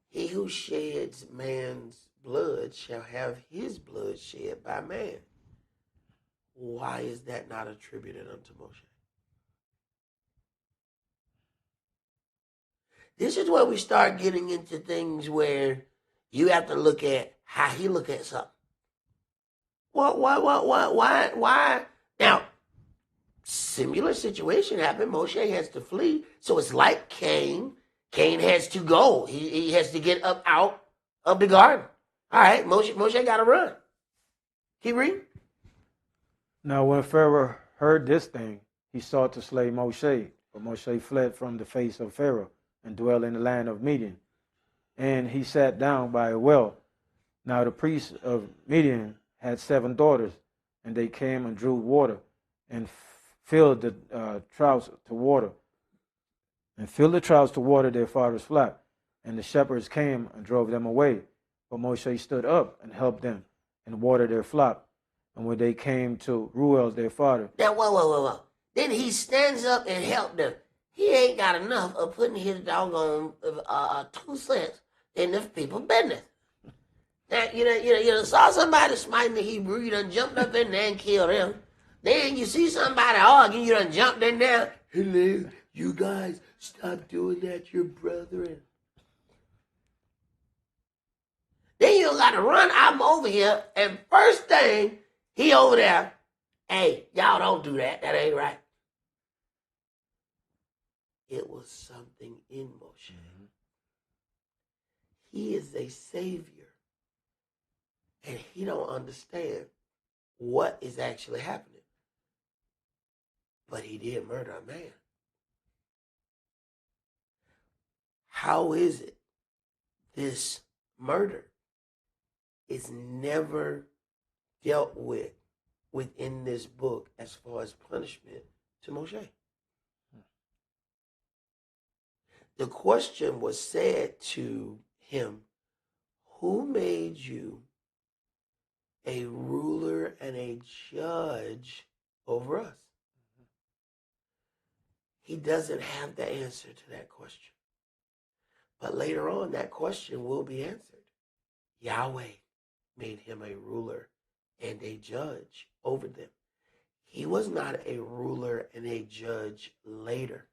he who sheds man's blood shall have his blood shed by man. Why is that not attributed unto Moshe? This is where we start getting into things where you have to look at how he look at something. Why? Now, similar situation happened. Moshe has to flee. So it's like Cain. Cain has to go. He has to get up out of the garden. All right, Moshe got to run. Keep reading. Now when Pharaoh heard this thing, he sought to slay Moshe. But Moshe fled from the face of Pharaoh and dwelt in the land of Midian. And he sat down by a well. Now the priest of Midian had 7 daughters, and they came and drew water and filled the troughs to water. And filled the troughs to water their father's flock. And the shepherds came and drove them away. But Moshe stood up and helped them and watered their flock. And when they came to Ruel, their father. Now, whoa. Then he stands up and helped them. He ain't got enough of putting his doggone 2 cents in the people's business. Now, you saw somebody smiting the Hebrew, you done jumped up in there and killed him. Then you see somebody arguing, you done jumped in there. Hello, you guys, stop doing that, your brethren. Then you got to run out over here, and first thing, he over there, hey, y'all don't do that. That ain't right. It was something in Moshe. He is a savior, and he don't understand what is actually happening. But he did murder a man. How is it this murder is never dealt with within this book as far as punishment to Moshe? The question was said to him, who made you a ruler and a judge over us? He doesn't have the answer to that question. But later on, that question will be answered. Yahweh made him a ruler and a judge over them. He was not a ruler and a judge later.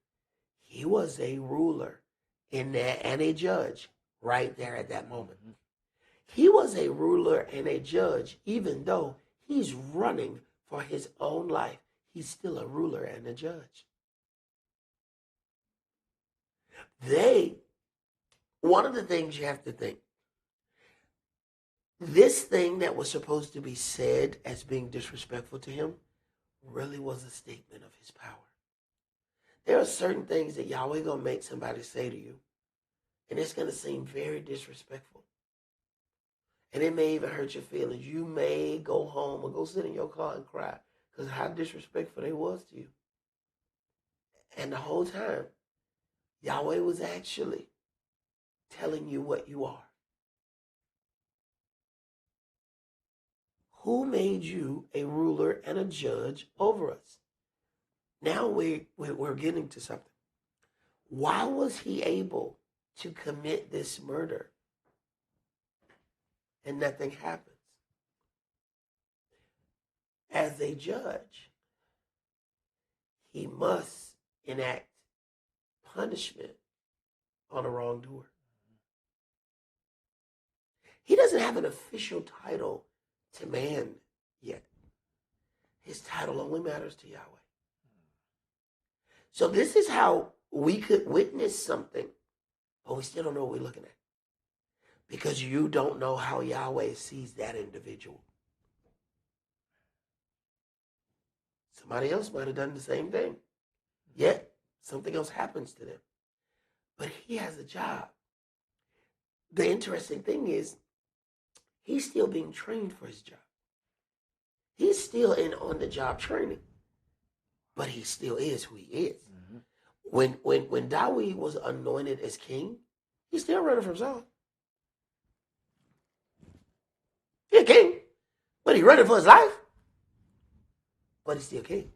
He was a ruler in there and a judge right there at that moment. He was a ruler and a judge, even though he's running for his own life. He's still a ruler and a judge. One of the things you have to think, this thing that was supposed to be said as being disrespectful to him really was a statement of his power. There are certain things that Yahweh gonna make somebody say to you, and it's gonna seem very disrespectful. And it may even hurt your feelings. You may go home or go sit in your car and cry because how disrespectful they was to you. And the whole time, Yahweh was actually telling you what you are. Who made you a ruler and a judge over us? Now we're getting to something. Why was he able to commit this murder and nothing happens? As a judge, he must enact punishment on a wrongdoer. He doesn't have an official title to man yet. His title only matters to Yahweh. So this is how we could witness something, but we still don't know what we're looking at. Because you don't know how Yahweh sees that individual. Somebody else might have done the same thing. Yet, something else happens to them. But he has a job. The interesting thing is, he's still being trained for his job. He's still in on-the-job training. But he still is who he is. Mm-hmm. When David was anointed as king, he's still running from Saul. He's king, but he's running for his life. But he's still king.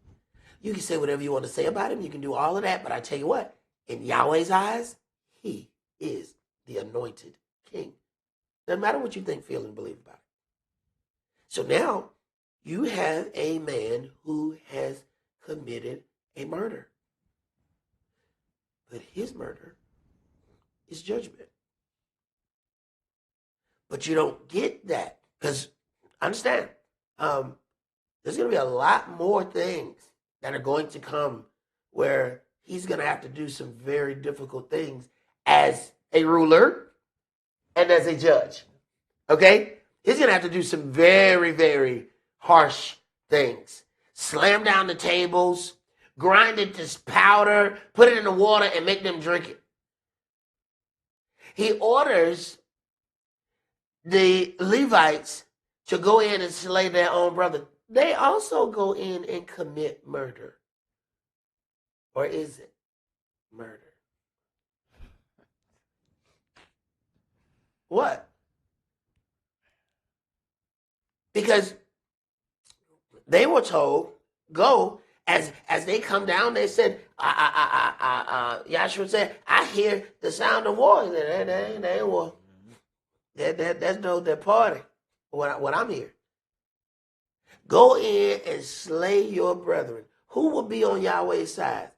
You can say whatever you want to say about him. You can do all of that. But I tell you what, in Yahweh's eyes, he is the anointed king. Doesn't matter what you think, feel, and believe about it. So now you have a man who has committed a murder. But his murder is judgment. But you don't get that. Because, understand, there's going to be a lot more things that are going to come where he's going to have to do some very difficult things as a ruler and as a judge. Okay? He's going to have to do some very, very harsh things. Slam down the tables, grind it to powder, put it in the water, and make them drink it. He orders the Levites to go in and slay their own brother. They also go in and commit murder. Or is it murder? What? Because they were told, go. As they come down, they said, Yahshua said, I hear the sound of war. They ain't war. That's no their party. What I'm here. Go in and slay your brethren. Who will be on Yahweh's side?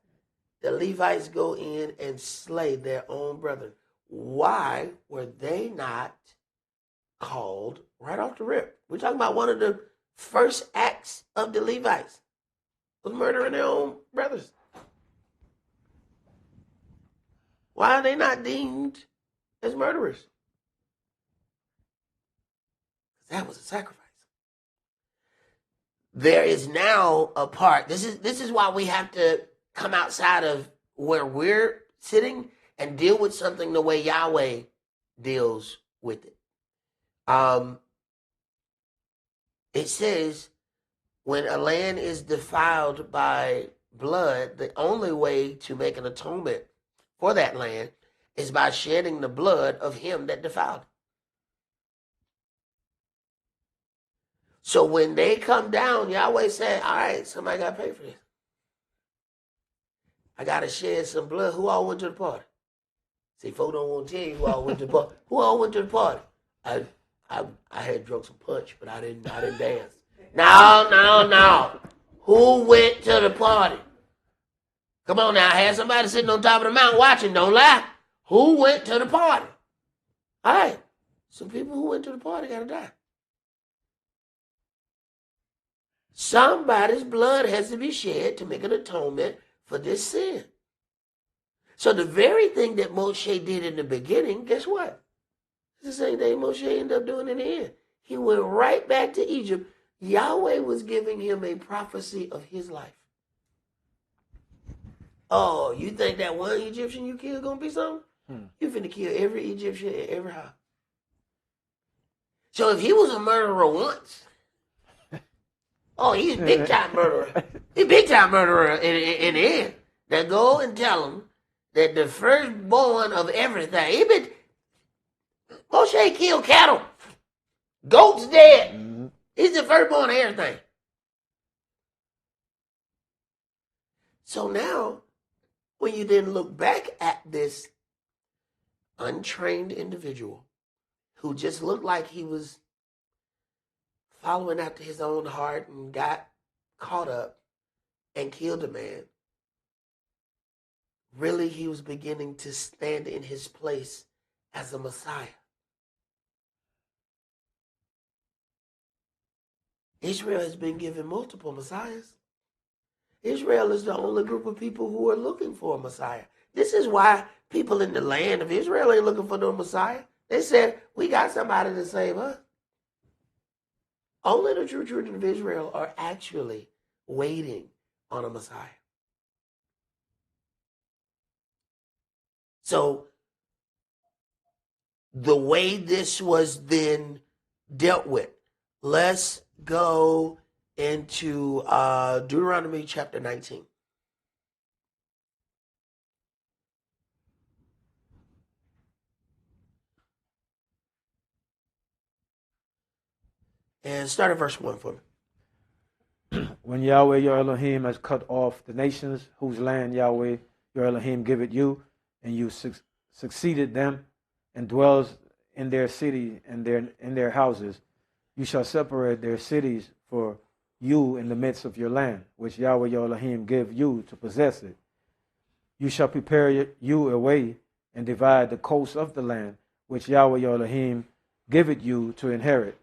The Levites go in and slay their own brethren. Why were they not called right off the rip? We're talking about one of the first acts of the Levites was murdering their own brothers. Why are they not deemed as murderers? That was a sacrifice. There is now a part. This is why we have to come outside of where we're sitting and deal with something the way Yahweh deals with it. It says, when a land is defiled by blood, the only way to make an atonement for that land is by shedding the blood of him that defiled it. So when they come down, Yahweh said, all right, somebody got to pay for this. I got to shed some blood. Who all went to the party? See, folks don't want to tell you who all went to the party. Who all went to the party? I had drunk some punch, but I didn't dance. No. Who went to the party? Come on now. I had somebody sitting on top of the mountain watching. Don't lie. Who went to the party? All right. Some people who went to the party got to die. Somebody's blood has to be shed to make an atonement for this sin. So the very thing that Moshe did in the beginning, guess what? It's the same thing Moshe ended up doing in the end. He went right back to Egypt. Yahweh was giving him a prophecy of his life. Oh, you think that one Egyptian you killed gonna be something? You finna kill every Egyptian in every house. So if he was a murderer once, oh, he's a big time murderer. He's a big time murderer in the end. Now go and tell him that the firstborn of everything. Moshe killed cattle, goats dead. Mm-hmm. He's the firstborn of everything. So now, when you then look back at this untrained individual who just looked like he was following after his own heart and got caught up and killed a man, really he was beginning to stand in his place as a Messiah. Israel has been given multiple Messiahs. Israel is the only group of people who are looking for a Messiah. This is why people in the land of Israel ain't looking for no Messiah. They said, we got somebody to save us. Only the true children of Israel are actually waiting on a Messiah. So the way this was then dealt with, let's go into Deuteronomy chapter 19. And start at verse 1 for me. When Yahweh your Elohim has cut off the nations whose land Yahweh your Elohim giveth you, and you succeeded them, and dwells in their city and in their houses, you shall separate their cities for you in the midst of your land, which Yahweh your Elohim give you to possess it. You shall prepare you a way and divide the coast of the land, which Yahweh your Elohim giveth you to inherit,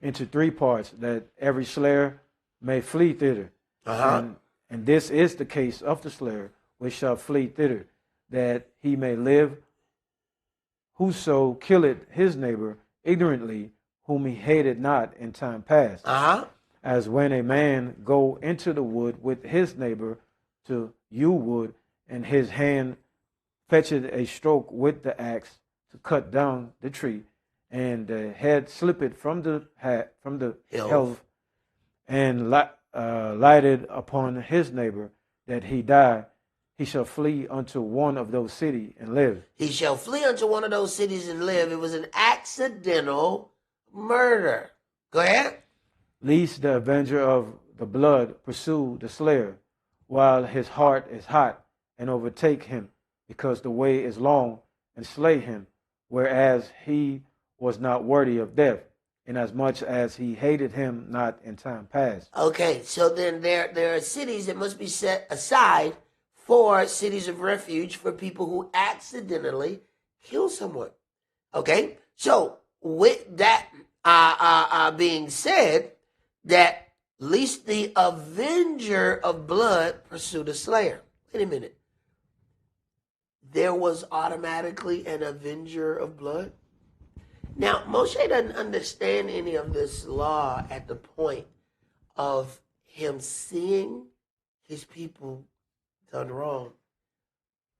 into 3 parts, that every slayer may flee thither. And this is the case of the slayer which shall flee thither, that he may live. Whoso killeth his neighbor ignorantly, whom he hated not in time past, as when a man go into the wood with his neighbor to hew wood, and his hand fetcheth a stroke with the axe to cut down the tree, and the head slippeth from the helve, and lighted upon his neighbor, that he die, he shall flee unto one of those cities and live. He shall flee unto one of those cities and live. It was an accidental murder. Go ahead. Lest the avenger of the blood pursue the slayer, while his heart is hot, and overtake him, because the way is long, and slay him, whereas he was not worthy of death, inasmuch as he hated him not in time past. Okay, so then there are cities that must be set aside for cities of refuge for people who accidentally kill someone. Okay, so with that being said, that least the avenger of blood pursue the slayer. Wait a minute. There was automatically an avenger of blood? Now, Moshe doesn't understand any of this law at the point of him seeing his people done wrong,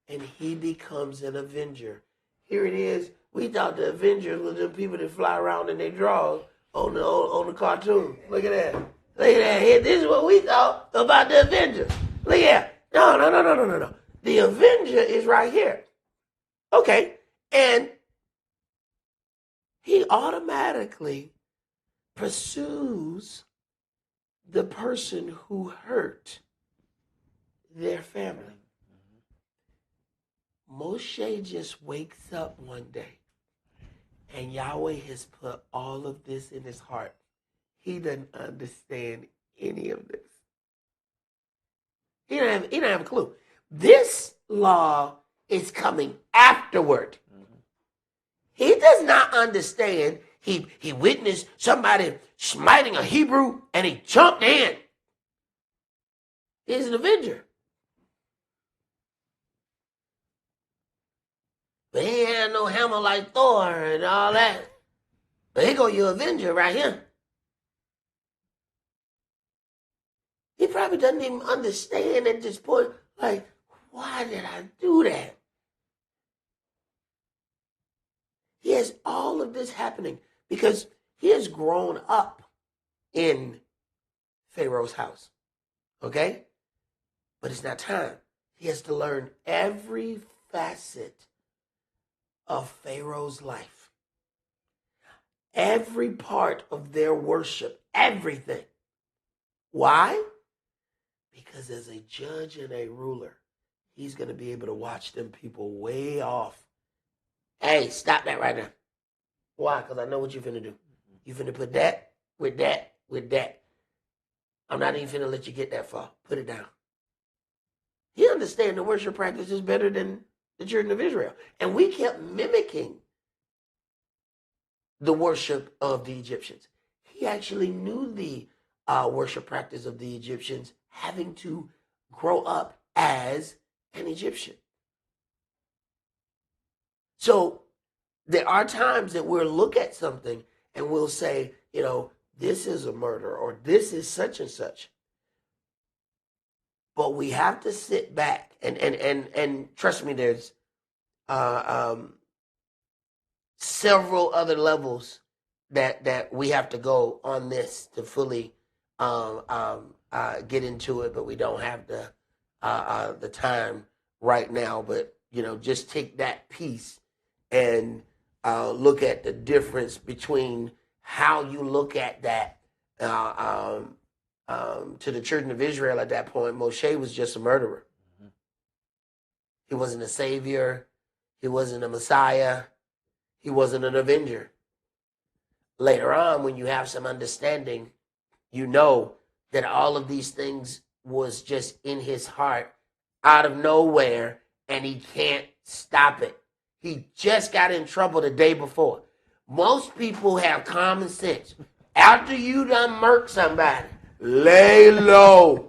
and he becomes an avenger. Here it is. We thought the Avengers were the people that fly around in their drawers on the cartoon. Look at that. Look at that. Here, this is what we thought about the Avengers. Look at that. No. The Avenger is right here. Okay, and he automatically pursues the person who hurt their family. Moshe just wakes up one day, and Yahweh has put all of this in his heart. He doesn't understand any of this. He don't have a clue. This law is coming afterward. He does not understand. He witnessed somebody smiting a Hebrew, and he jumped in. He's an avenger. But he had no hammer like Thor and all that. But here go your avenger right here. He probably doesn't even understand at this point, like, why did I do that? He has all of this happening because he has grown up in Pharaoh's house. Okay? But it's not time. He has to learn every facet of Pharaoh's life, every part of their worship, everything. Why? Because as a judge and a ruler, he's going to be able to watch them people way off. Hey, stop that right now. Why? Because I know what you're finna do. You finna put that with that with that. I'm not even finna let you get that far. Put it down. He understands the worship practices better than the children of Israel. And we kept mimicking the worship of the Egyptians. He actually knew the worship practice of the Egyptians, having to grow up as an Egyptian. So there are times that we'll look at something and we'll say, this is a murder or this is such and such. But we have to sit back and trust me, there's several other levels that we have to go on this to fully get into it, but we don't have the time right now. But just take that piece and look at the difference between how you look at that. To the children of Israel at that point, Moshe was just a murderer. Mm-hmm. He wasn't a savior. He wasn't a Messiah. He wasn't an avenger. Later on, when you have some understanding, you know that all of these things was just in his heart out of nowhere, and he can't stop it. He just got in trouble the day before. Most people have common sense. After you done murk somebody, lay low.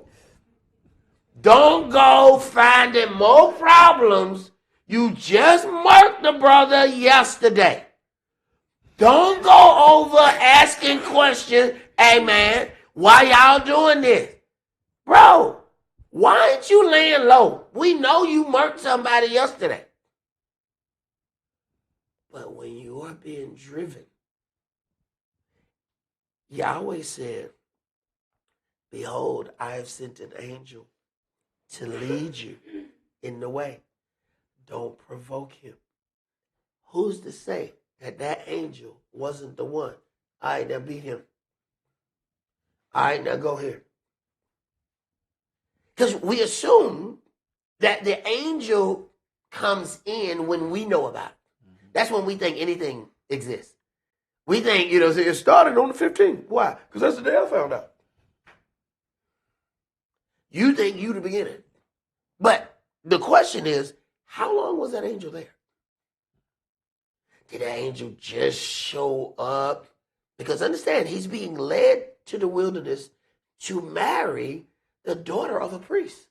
Don't go finding more problems. You just murked the brother yesterday. Don't go over asking questions. Hey, man, why y'all doing this? Bro, why ain't you laying low? We know you murked somebody yesterday. But when you are being driven, Yahweh said, behold, I have sent an angel to lead you in the way. Don't provoke him. Who's to say that angel wasn't the one? All right, now beat him. All right, now go here. Because we assume that the angel comes in when we know about it. Mm-hmm. That's when we think anything exists. We think, it started on the 15th. Why? Because that's the day I found out. You think you the beginning. But the question is, how long was that angel there? Did that angel just show up? Because understand, he's being led to the wilderness to marry the daughter of a priest.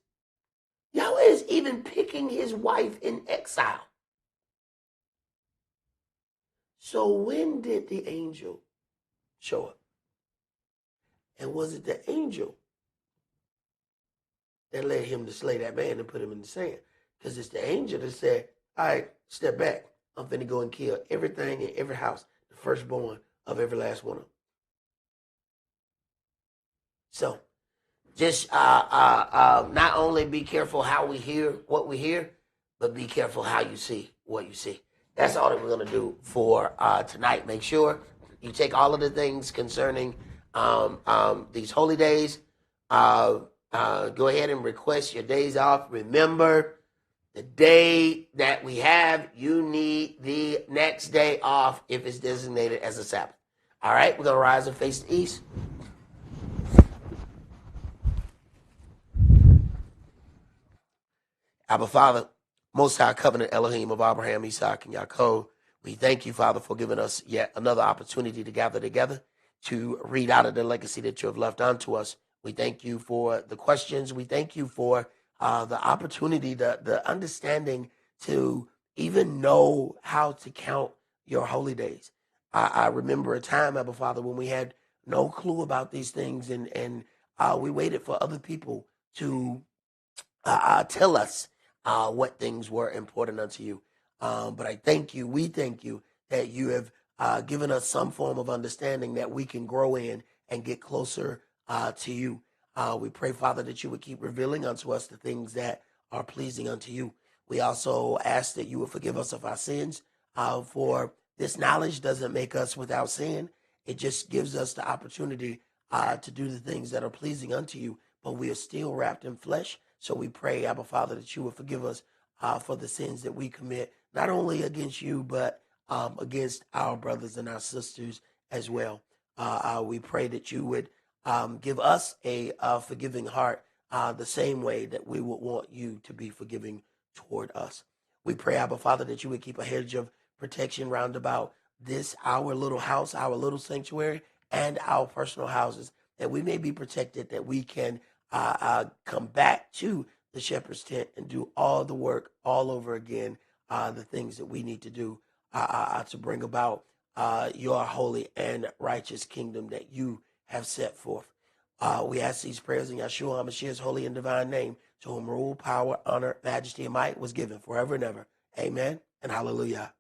Yahweh is even picking his wife in exile. So when did the angel show up? And was it the angel that led him to slay that man and put him in the sand? Because it's the angel that said, all right, step back. I'm finna go and kill everything in every house, the firstborn of every last one of them. So just not only be careful how we hear what we hear, but be careful how you see what you see. That's all that we're going to do for tonight. Make sure you take all of the things concerning these holy days. Go ahead and request your days off. Remember, the day that we have, you need the next day off if it's designated as a Sabbath. All right, we're going to rise and face the east. Abba, Father, Most High Covenant Elohim of Abraham, Esaac, and Yaakov, we thank you, Father, for giving us yet another opportunity to gather together to read out of the legacy that you have left unto us. We thank you for the questions. We thank you for the opportunity, the understanding to even know how to count your holy days. I remember a time, Abba Father, when we had no clue about these things, and we waited for other people to tell us what things were important unto you. But I thank you, we thank you that you have given us some form of understanding that we can grow in and get closer to you. We pray, Father, that you would keep revealing unto us the things that are pleasing unto you. We also ask that you would forgive us of our sins, for this knowledge doesn't make us without sin. It just gives us the opportunity to do the things that are pleasing unto you, but we are still wrapped in flesh. So we pray, Abba Father, that you would forgive us for the sins that we commit, not only against you, but against our brothers and our sisters as well. We pray that you would give us a forgiving heart, the same way that we would want you to be forgiving toward us. We pray, Abba Father, that you would keep a hedge of protection round about this, our little house, our little sanctuary, and our personal houses, that we may be protected, that we can come back to the shepherd's tent and do all the work all over again, the things that we need to do to bring about your holy and righteous kingdom that you have set forth. We ask these prayers in Yeshua HaMashiach's holy and divine name, to whom rule, power, honor, majesty, and might was given forever and ever. Amen and hallelujah.